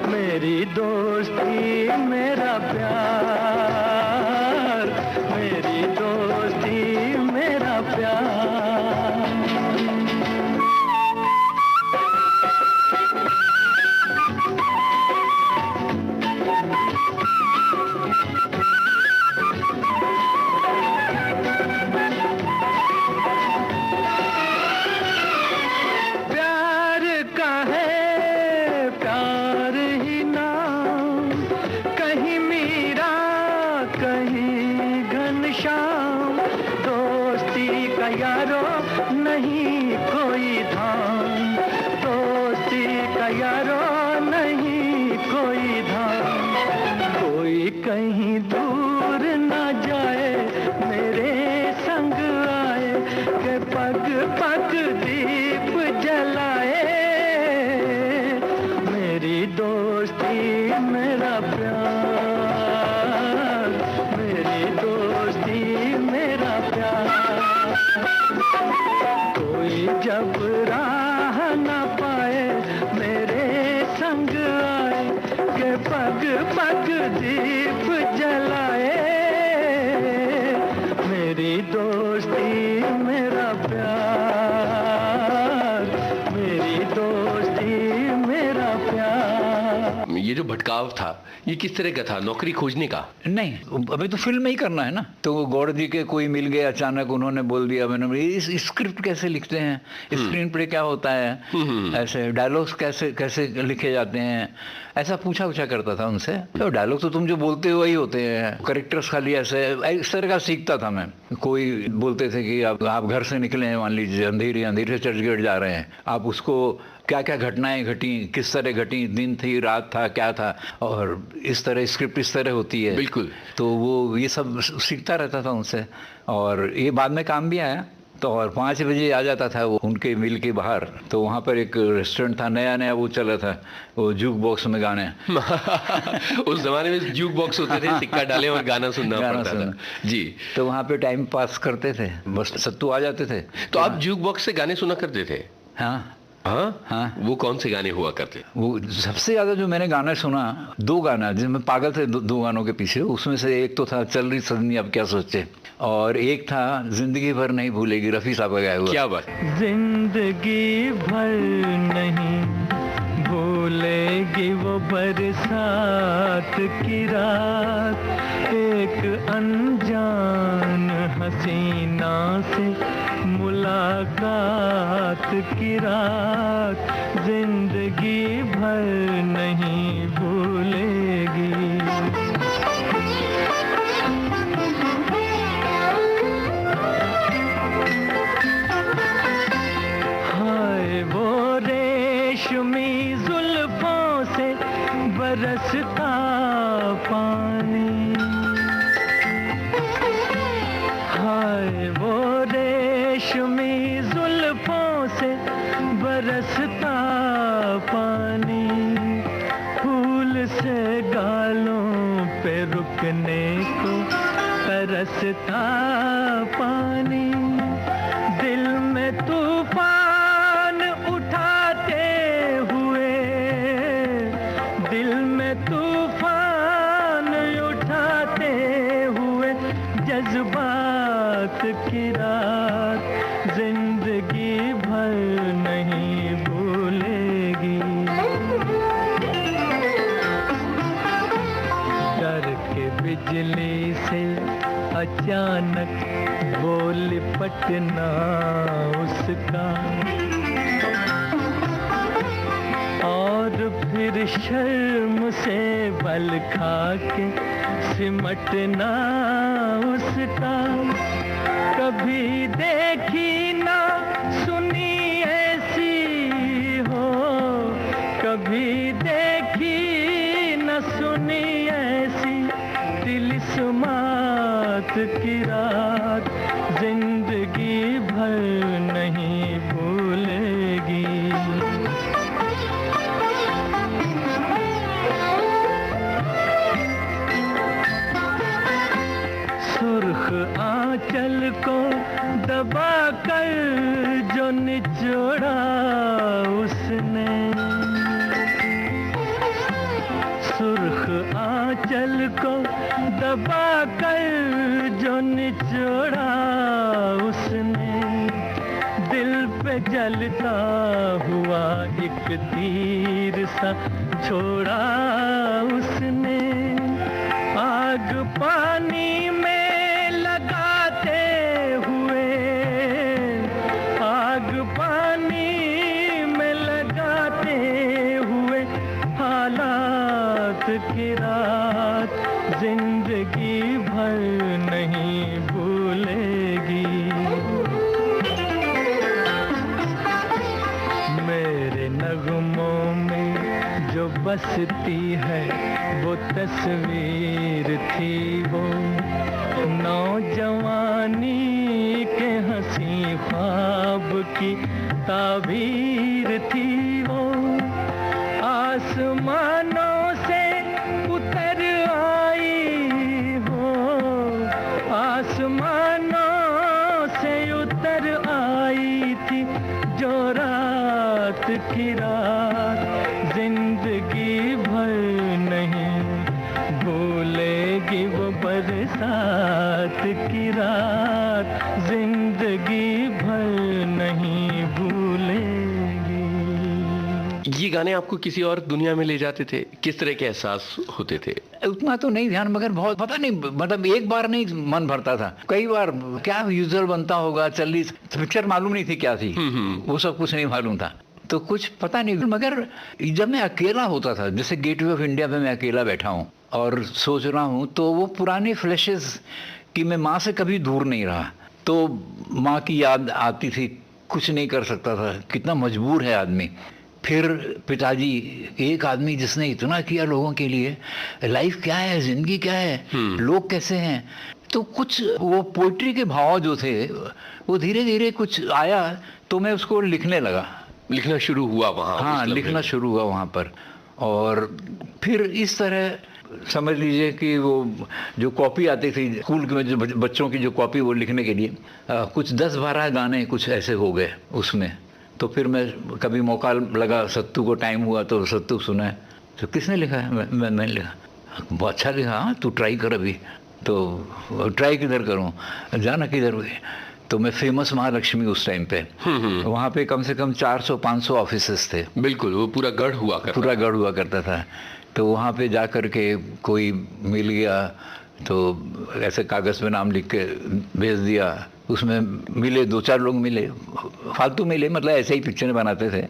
मेरी दोस्ती मेरा प्यार, मेरी दोस्ती मेरा प्यार। प्यार का है प्यार ही नाम, कहीं मीरा कहीं घनश्याम, दोस्ती का यारो नहीं कोई धाम, दोस्ती का यारो नहीं कोई धाम। कोई कहीं दूर ना जाए मेरे संग आए, के पग पग दीप जलाए, मेरी दोस्ती मेरा प्यार, मेरी दोस्ती मेरा प्यार। कोई जब राह ना पाए मेरे संग आए, के पग पग दीप जलाए, जुड़ाव था ये किस तरह का था, नौकरी खोजने का? नहीं, अभी तो फिल्म में ही करना है ना। तो गौड़ जी के कोई मिल गए अचानक, उन्होंने बोल दिया, मैंने इस स्क्रिप्ट कैसे लिखते हैं, स्क्रीन प्ले क्या होता है, ऐसे डायलॉग्स कैसे कैसे लिखे जाते हैं, ऐसा पूछा करता था उनसे। तो डायलॉग तो तुम जो बोलते हो वही होते हैं, करेक्टर्स खाली ऐसे, इस तरह का सीखता था मैं। कोई बोलते थे कि आप घर से निकले हैं, मान लीजिए अंधेरी से चर्चगेट जा रहे हैं, आप उसको क्या क्या घटनाएं घटी, किस तरह घटी, दिन थी रात था क्या था, और इस तरह स्क्रिप्ट इस तरह होती है। बिल्कुल। तो वो ये सब सीखता रहता था उनसे, और ये बाद में काम भी आया। तो और 5 बजे आ जाता था वो उनके मिल के बाहर। तो वहाँ पर एक रेस्टोरेंट था, नया वो चला था, वो जूक बॉक्स में गाने उस जमाने में जूक बॉक्स होते थे, सिक्का डाले और गाना सुनना पड़ता था जी। तो वहाँ पे टाइम पास करते थे, बस सत्तू आ जाते थे। तो आप जूक बॉक्स से गाने सुना करते थे? हाँ हाँ हाँ। वो कौन से गाने हुआ करते? वो सबसे ज्यादा जो मैंने गाना सुना, 2 गाना जिसमें पागल थे, 2 गानों के पीछे। उसमें से एक तो था चल रही सदनी अब क्या सोचे, और एक था जिंदगी भर नहीं भूलेगी, रफी साहब का गाया हुआ। क्या बात। जिंदगी भर नहीं भूलेगी वो बरसात की रात, एक अनजान हसीना से मुलाकात की रात, जिंदगी भर नहीं भूलेगी। हाय वो रेशमी जुल्फों से बरसता पानी, हाय वो रेशमी जुल्फों से बरसता पानी, फूल से गालों पे रुकने को तरसता पानी, दिल में तूफान उठाते हुए, दिल में तूफान उठाते हुए जज्बात की रात, जिंदगी भर नहीं भूलेगी। डर के बिजली से अचानक वो लिपटना उसका, और फिर शर्म से बल खा के सिमटना उसका, कभी देखी ना सुनी ऐसी हो, कभी देखी न सुनी ऐसी तिलिस्मात की रात, जिंदगी भर नहीं भूलेगी। सुर्ख आंचल को दबा कर जो निचोड़ा उसने, सुर्ख आंचल को दबा कर जो निचोड़ा उसने, दिल पे जलता हुआ एक तीर सा छोड़ा उसने, आग पानी में लगाते हुए, आग पानी में लगाते हुए हालात की रात, जिंदगी भर नहीं भूलेगी। मेरे नगमों में जो बसती है वो तस्वीर थी, वो नौजवानी के हंसी ख्वाब की ताबीर थी, वो आसमानों से उतर आई हो, आसमानों से उतर आई थी जो रात की रात, जिंदगी भर नहीं भूलेगी वो बरसात की रात, जिंदगी भर नहीं भूलेगी। ये ही गाने आपको किसी और दुनिया में ले जाते थे? किस तरह के एहसास होते थे? उतना तो नहीं ध्यान, मगर बहुत पता नहीं, मतलब एक बार नहीं मन भरता था, कई बार क्या यूजुअल बनता होगा, चल पिक्चर मालूम नहीं थी क्या थी, वो सब कुछ नहीं मालूम था, तो कुछ पता नहीं। मगर जब मैं अकेला होता था, जैसे गेटवे ऑफ इंडिया पे मैं अकेला बैठा हूँ और सोच रहा हूँ, तो वो पुराने फ्लैशेस कि मैं माँ से कभी दूर नहीं रहा, तो माँ की याद आती थी, कुछ नहीं कर सकता था, कितना मजबूर है आदमी। फिर पिताजी, एक आदमी जिसने इतना किया लोगों के लिए, लाइफ क्या है, जिंदगी क्या है, लोग कैसे हैं, तो कुछ वो पोइट्री के भाव जो थे वो धीरे धीरे कुछ आया, तो मैं उसको लिखने लगा। लिखना शुरू हुआ वहाँ? हाँ, लिखना शुरू हुआ वहाँ पर। और फिर इस तरह समझ लीजिए कि वो जो कॉपी आती थी स्कूल में, जो बच्चों की जो कॉपी, वो लिखने के लिए कुछ 10-12 गाने कुछ ऐसे हो गए उसमें। तो फिर मैं कभी मौका लगा, सत्तू को टाइम हुआ तो सत्तू सुना है, तो किसने लिखा है? मैंने लिखा, बहुत अच्छा लिखा, हाँ तू ट्राई कर अभी। तो ट्राई किधर करूँ, जाना किधर हुई? तो मैं फेमस महालक्ष्मी उस टाइम पे, वहाँ पे कम से कम 400-500 ऑफिसेस थे। बिल्कुल, वो पूरा गढ़ हुआ करता था। तो वहाँ पे जा कर के कोई मिल गया तो ऐसे कागज़ पे नाम लिख के भेज दिया, उसमें मिले 2-4 लोग मिले, फालतू मिले, मतलब ऐसे ही पिक्चरें बनाते थे,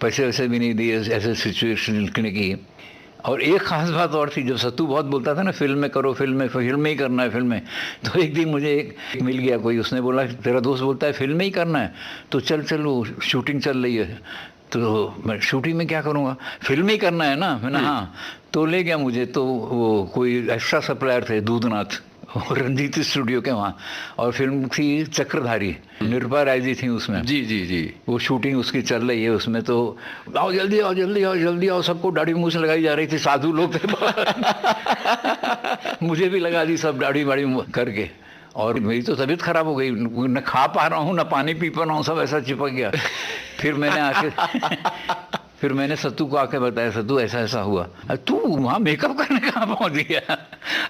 पैसे वैसे भी नहीं दिए, ऐसे सिचुएशन लिखने की। और एक ख़ास बात और थी, जब सत्तू बहुत बोलता था ना, फिल्म में करो, फिल्म में ही करना है, फिल्म में, तो एक दिन मुझे एक मिल गया कोई, उसने बोला तेरा दोस्त बोलता है फिल्म में ही करना है, तो चल वो शूटिंग चल रही है, तो मैं शूटिंग में क्या करूँगा, फिल्म में ही करना है ना। मैंने हाँ, तो ले गया मुझे, तो वो कोई एक्स्ट्रा सप्लायर थे दूधनाथ और रंजीत स्टूडियो के वहाँ, और फिल्म थी चक्रधारी, निर्भया राय जी थी उसमें। जी, वो शूटिंग उसकी चल रही है उसमें, तो आओ जल्दी आओ, सबको दाढ़ी मूछ लगाई जा रही थी, साधु लोग थे मुझे भी लगा दी सब दाढ़ी वाड़ी करके, और मेरी तो तबीयत खराब हो गई, न खा पा रहा हूँ, न पानी पी पा रहा हूँ, सब ऐसा चिपक गया। फिर मैंने सत्तू को आके बताया, सत्तू ऐसा ऐसा हुआ, तू वहाँ मेकअप करने कहाँ पहुँच गया,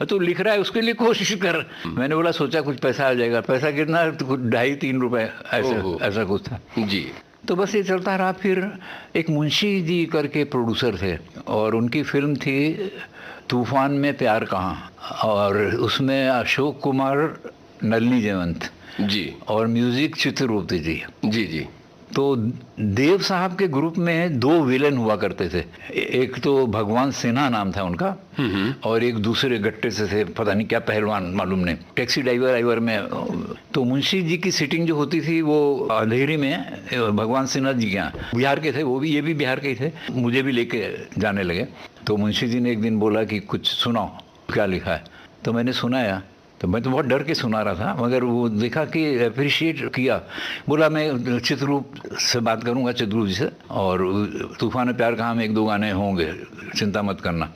तू लिख रहा है उसके लिए कोशिश कर। मैंने बोला सोचा कुछ पैसा आ जाएगा, पैसा कितना, 2.5-3 रुपए ऐसा कुछ था जी। तो बस ये चलता रहा। फिर एक मुंशी जी करके प्रोड्यूसर थे, और उनकी फिल्म थी तूफान में प्यार कहाँ, और उसमें अशोक कुमार, नलिनी जयवंत जी, और म्यूजिक चित्रगुप्त जी। जी। तो देव साहब के ग्रुप में 2 विलन हुआ करते थे, एक तो भगवान सिन्हा नाम था उनका, और एक दूसरे गट्टे से थे, पता नहीं क्या पहलवान मालूम नहीं, टैक्सी ड्राइवर में। तो मुंशी जी की सिटिंग जो होती थी वो अंधेरी में भगवान सिन्हा जी के यहाँ, बिहार के थे वो भी, ये भी बिहार के ही थे, मुझे भी लेके जाने लगे। तो मुंशी जी ने एक दिन बोला कि कुछ सुनाओ, क्या लिखा है, तो मैंने सुनाया, तो मैं तो बहुत डर के सुना रहा था, मगर वो देखा कि अप्रिशिएट किया, बोला मैं चित्ररूप से बात करूंगा, चित्ररूप जी से, और तूफान प्यार कहाँ में 1-2 गाने होंगे, चिंता मत करना।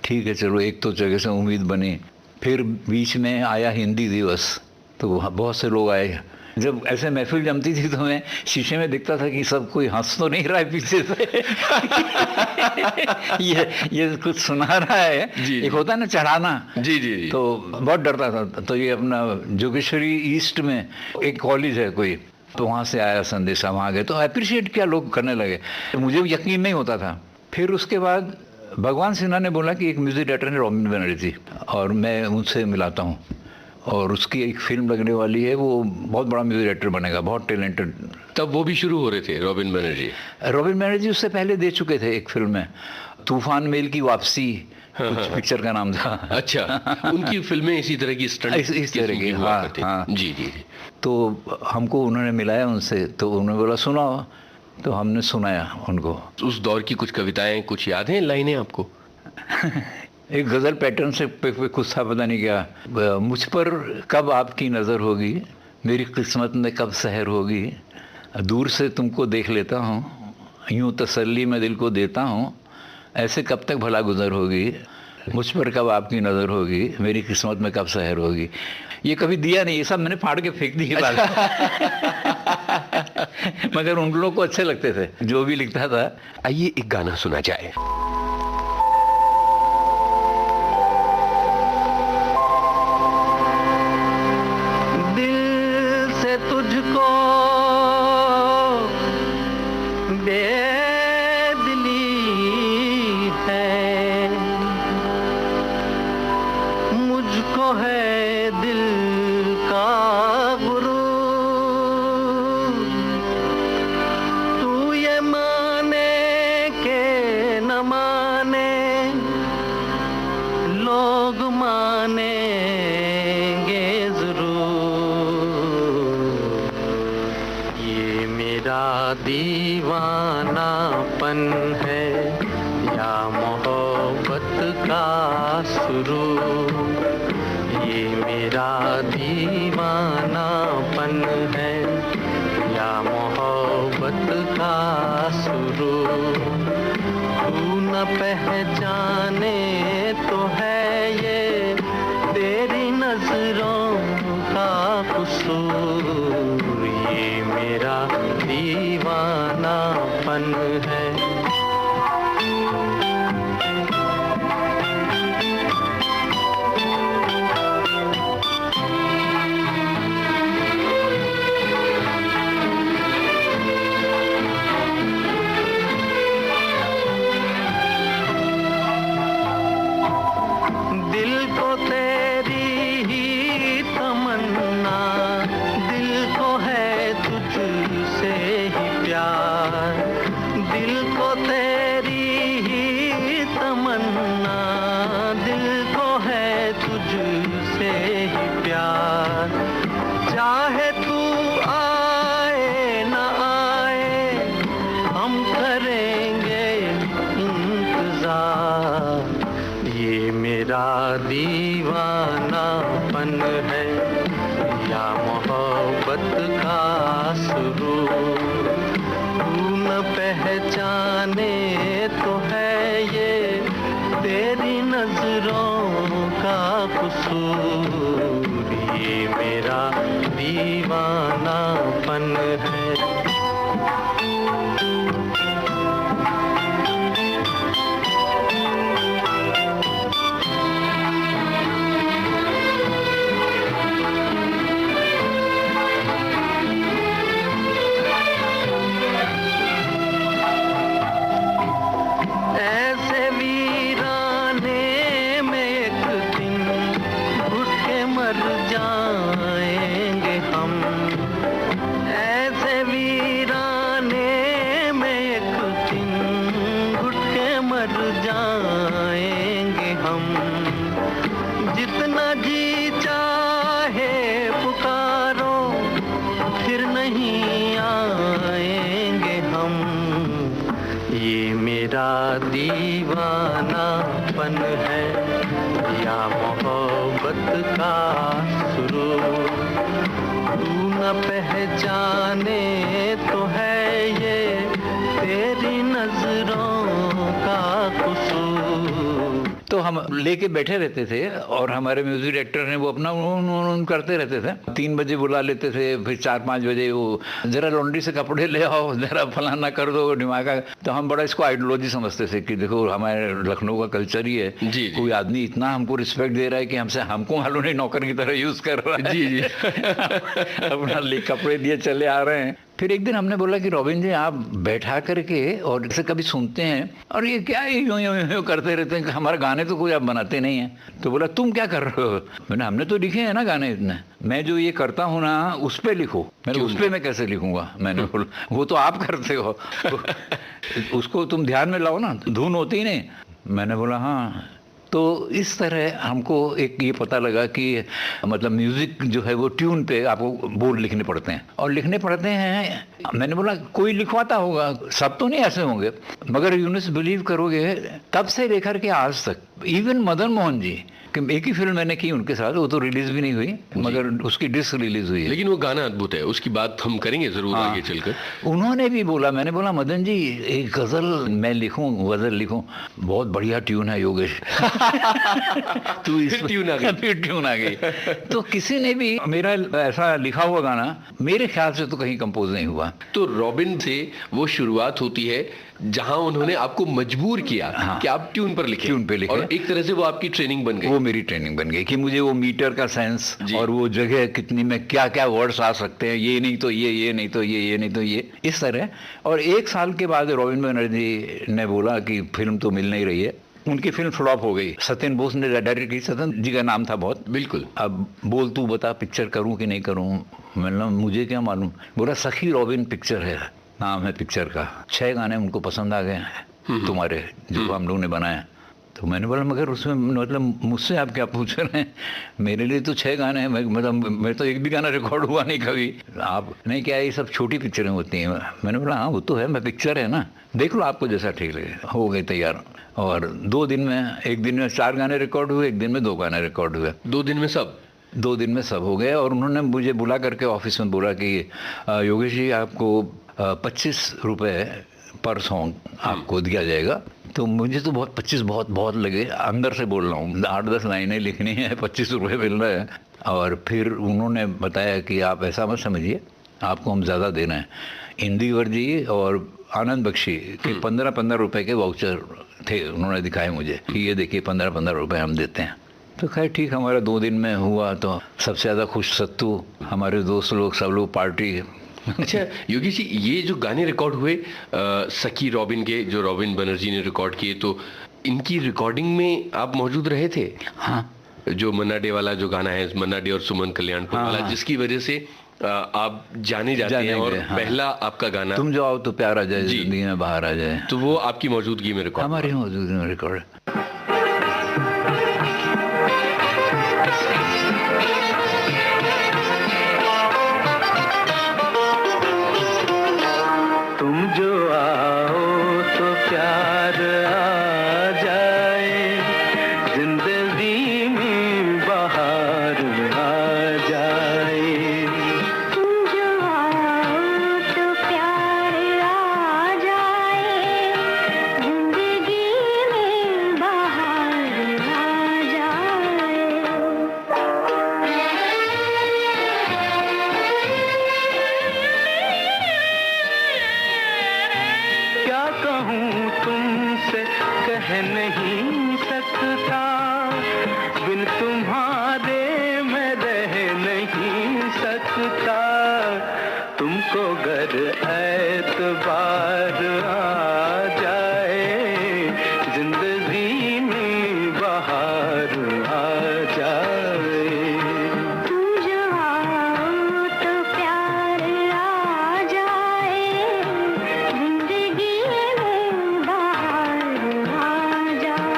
ठीक है, चलो, एक तो जगह से उम्मीद बनी। फिर बीच में आया हिंदी दिवस, तो बहुत से लोग आए। जब ऐसे महफिल जमती थी तो मैं शीशे में दिखता था कि सब कोई हंस तो नहीं रहा है पीछे से ये कुछ सुना रहा है जी, एक होता है ना चढ़ाना जी। तो बहुत डरता था। तो ये अपना जोगेश्वरी ईस्ट में एक कॉलेज है कोई, तो वहाँ से आया संदेशा, वहाँ गए तो अप्रिशिएट क्या लोग करने लगे, मुझे यकीन नहीं होता था। फिर उसके बाद भगवान सिन्हा ने बोला कि एक म्यूजिक डायरेक्टर है रॉबिन बनर्जी, और मैं उनसे मिलाता हूँ, और उसकी एक फिल्म लगने वाली है, वो बहुत बड़ा म्यूजिक डायरेक्टर बनेगा, बहुत टैलेंटेड। तब वो भी शुरू हो रहे थे रॉबिन बनर्जी उससे पहले दे चुके थे एक फिल्म में, तूफान मेल की वापसी, कुछ पिक्चर का नाम था। अच्छा, उनकी फिल्में इसी तरह की स्टंट इस तरह की, हाँ जी। तो हमको उन्होंने मिलाया उनसे, तो उन्होंने बोला सुनाओ, तो हमने सुनाया उनको। उस दौर की कुछ कविताएं, कुछ याद हैं, लाइनें आपको? एक गज़ल पैटर्न से कुछ था, पता नहीं क्या, मुझ पर कब आपकी नज़र होगी, मेरी किस्मत में कब सहर होगी, दूर से तुमको देख लेता हूँ, यूँ तसल्ली मैं दिल को देता हूँ, ऐसे कब तक भला गुजर होगी, मुझ पर कब आपकी नज़र होगी, मेरी किस्मत में कब सहर होगी। ये कभी दिया नहीं, ये सब मैंने फाड़ के फेंक दिए बाद मगर उन लोगों को अच्छे लगते थे जो भी लिखता था। आइए एक गाना सुना जाए। तुझको बेदिली दीवानापन है या मोहब्बत का सुरूर, ये मेरा दीवानापन है या मोहब्बत का सुरूर। तू न पहचाने तो है ये तेरी नजरों का कसूर, ये मेरा दीवानापन है। दिल को तेरी ही तमन्ना, दिल को है तुझसे ही प्यार, दिल को तेरी ही तमन्ना, दिल को है तुझसे ही प्यार। चाहे तू आए न आए हम करेंगे इंतजार, ये मेरा दीवानापन है या मोहब्बत का सुरूर। तू न पहचाने तो है ये तेरी नजरों का कसूर, ये मेरा दीवानापन है। ऐसे वीराने में एक दिन घुट के मर जाएंगे हम, ऐसे वीराने में एक दिन घुट के मर जाएंगे हम। जितना जी चाहे पुकारो फिर नहीं आएंगे हम, ये मेरा दीवानापन है या मोहब्बत का सुरूर। तू न पहचाने तो है ये तेरी नजरों का कसूर। तो हम लेके बैठे रहते थे और हमारे म्यूजिक डायरेक्टर ने वो अपना उन करते रहते थे। 3 बजे बुला लेते थे, फिर 4-5 बजे वो जरा लॉन्ड्री से कपड़े ले आओ, जरा फलाना कर दो दिमाग का। तो हम बड़ा इसको आइडियोलॉजी समझते थे कि देखो हमारे लखनऊ का कल्चर ही है, जी। कोई आदमी इतना हमको रिस्पेक्ट दे रहा है कि हमको मालूम नहीं नौकर की तरह यूज कर रहा है। जी। अपना कपड़े दिए चले आ रहे हैं। फिर एक दिन हमने बोला कि रॉबिन जी आप बैठा करके और इसे कभी सुनते हैं और ये क्या यूं यूं करते रहते हैं, हमारे गाने तो कोई आप बनाते नहीं हैं। तो बोला तुम क्या कर रहे हो? मैंने हमने तो लिखे हैं ना गाने इतने, मैं जो ये करता हूँ ना उस पर लिखो। मैंने उस पर मैं कैसे लिखूंगा? मैंने बोला वो तो आप करते हो, उसको तुम ध्यान में लाओ ना, धुन होती ही नहीं। मैंने बोला हाँ। तो इस तरह हमको एक ये पता लगा कि मतलब म्यूज़िक जो है वो ट्यून पे आपको बोल लिखने पड़ते हैं और लिखने पड़ते हैं। मैंने बोला कोई लिखवाता होगा, सब तो नहीं ऐसे होंगे, मगर यूनिस बिलीव करोगे तब से लेकर के आज तक इवन मदन मोहन जी कि एक ही फिल्म मैंने की उनके साथ, वो तो रिलीज भी नहीं हुई मगर उसकी डिस्क रिलीज हुई है। लेकिन वो गाना अद्भुत है, उसकी बात हम करेंगे जरूर आगे चलकर। उन्होंने भी बोला, मैंने बोला मदन जी एक गजल मैं लिखूं, गजल लिखूं, बहुत बढ़िया ट्यून है योगेश। तू इस ट्यून आ गई, फिर ट्यून आ गई। तो किसी ने भी मेरा ऐसा लिखा हुआ गाना मेरे ख्याल से तो कहीं कंपोज नहीं हुआ। तो रॉबिन से वो शुरुआत होती है जहां उन्होंने आपको मजबूर किया कि आप ट्यून पर लिखें, ट्यून पे लिखें, और एक तरह से वो आपकी ट्रेनिंग बन गई। वो मेरी ट्रेनिंग बन गई कि मुझे वो मीटर का सेंस और वो जगह कितनी में क्या क्या वर्ड्स आ सकते हैं, ये नहीं तो ये नहीं तो ये नहीं तो ये, इस तरह। और 1 साल के बाद रॉबिन बनर्जी ने बोला कि फिल्म तो मिल नहीं रही है। उनकी फिल्म फ्लॉप हो गई। सत्यन बोस ने डायरेक्ट की, सत्यन जी का नाम था बहुत। बिल्कुल। अब बोल तू बता पिक्चर करूं कि नहीं करूं? मतलब मुझे क्या मालूम। बोला सखी रॉबिन पिक्चर है, नाम है पिक्चर का। 6 गाने उनको पसंद आ गए तुम्हारे जो हम लोगों ने बनाए। तो मैंने बोला मगर उसमें मतलब मुझसे आप क्या पूछ रहे हैं, मेरे लिए तो 6 गाने हैं, मतलब मेरे तो एक भी गाना रिकॉर्ड हुआ नहीं कभी। आप नहीं, क्या ये सब छोटी पिक्चरें होती हैं? मैंने बोला हाँ वो तो है, मैं पिक्चर है ना, देख लो आपको जैसा ठीक लगे। हो गए तैयार, और 2 दिन में, एक दिन में 4 गाने रिकॉर्ड हुए, एक दिन में 2 गाने रिकॉर्ड हुए। 2 दिन में सब? 2 दिन में सब हो गए। और उन्होंने मुझे बुला करके ऑफिस में बोला कि योगेश जी आपको 25 रुपये पर सॉन्ग आपको दिया जाएगा। तो मुझे तो 25 बहुत लगे, अंदर से बोल रहा हूँ, 8-10 लाइनें लिखनी है, 25 रुपये मिल रहे हैं। और फिर उन्होंने बताया कि आप ऐसा मत समझिए, आपको हम ज़्यादा देना है। इंदिवर जी और आनंद बख्शी के 15-15 रुपये के वाउचर थे, उन्होंने दिखाए मुझे कि ये देखिए 15-15 रुपये हम देते हैं। तो खैर ठीक, हमारा 2 दिन में हुआ। तो सबसे ज़्यादा खुश सत्तू, हमारे दोस्त लोग, सब लोग पार्टी। अच्छा योगेश जी, ये जो गाने रिकॉर्ड हुए सखी रॉबिन के, जो रॉबिन बनर्जी ने रिकॉर्ड किए, तो इनकी रिकॉर्डिंग में आप मौजूद रहे थे? हाँ, जो मन्ना डे वाला जो गाना है, मन्ना डे और सुमन कल्याणपुर वाला, जिसकी वजह से आप जाने जाते हैं, और पहला आपका गाना तुम जो आओ तो प्यार आ जाए, जिंदगी में बाहर आ जाए, तो वो आपकी मौजूदगी में रिकॉर्ड, हमारी मौजूदगी में रिकॉर्ड। तुम जो आओ तो प्यार आ जाए, जिंदगी में बाहर आ जाए। तुम जो आओ तो प्यार आ जाए, जिंदगी में बाहर आ जाए। क्या कहूँ तुमसे कह नहीं सकता, बिन तुम्हारे मैं रह नहीं सकता। तुमको गर एतबार आ जाए, जिंदगी में बाहर आ जाए। तुम जो आओ तो प्यार आ जाए, जिंदगी में बाहर आ जाए।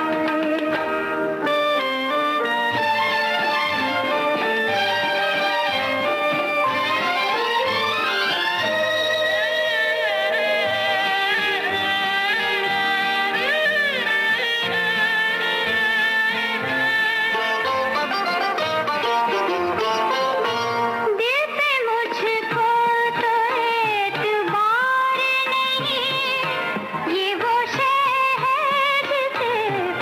दिल पे मुझको तो एतबार नहीं, ये वो शहर जिसे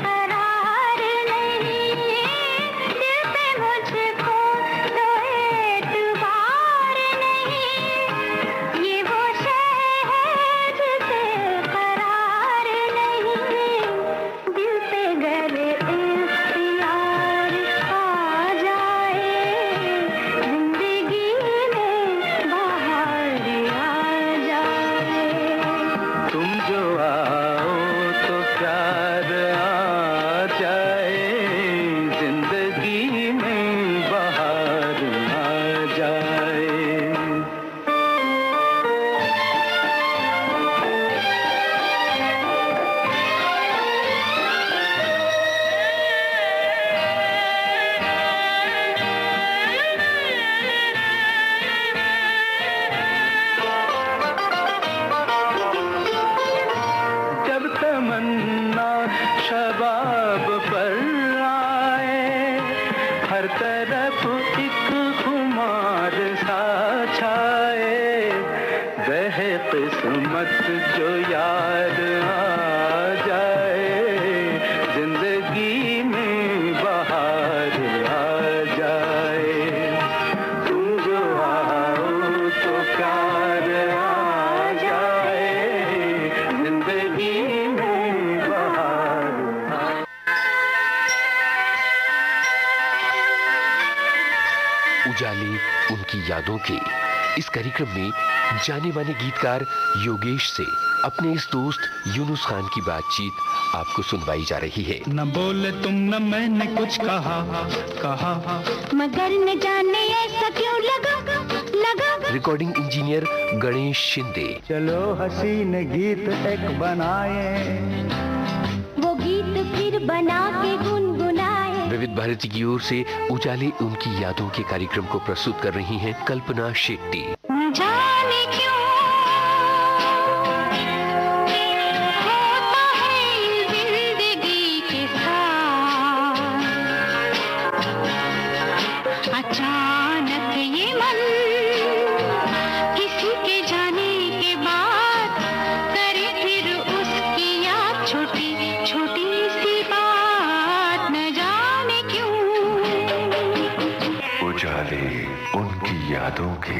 करार नहीं। दिल पे मुझको तो एतबार नहीं, ये वो शहर जिसे करार नहीं। दिल पे गर इख्तियार आ जाए, जिंदगी में बाहर आ जाए। तुम जो आओ तो प्यार आ जाए, जिंदगी में बाहर आ जाए। जब तमन्ना शबाब पर आए, हर तरफ एक खुमार सा छाए। वह किस्मत जो यार आ जाए, जिंदगी में बाहर आ जाए। तुम जो आओ तो प्यार आ जाए, जिंदगी में बाहर आ। उजाले उनकी यादों के इस कार्यक्रम में जाने माने गीतकार योगेश से अपने इस दोस्त यूनुस खान की बातचीत आपको सुनवाई जा रही है। न बोले तुम न मैंने कुछ कहा, मगर न जाने ऐसा क्यों लगा। Recording engineer Ganesh Shinde. चलो हसीन गीत एक बनाए, वो गीत फिर बना के गुनगुनाए। विविध भारती की ओर से उजाले उनकी यादों के कार्यक्रम को प्रस्तुत कर रही हैं कल्पना शेट्टी। जाने क्यों होता है जिंदगी के साथ अचानक ये मन किसी के जाने के बाद करे फिर उसकी याद छोटी छोटी सी बात न जाने क्यों। उजाले उनकी यादों के।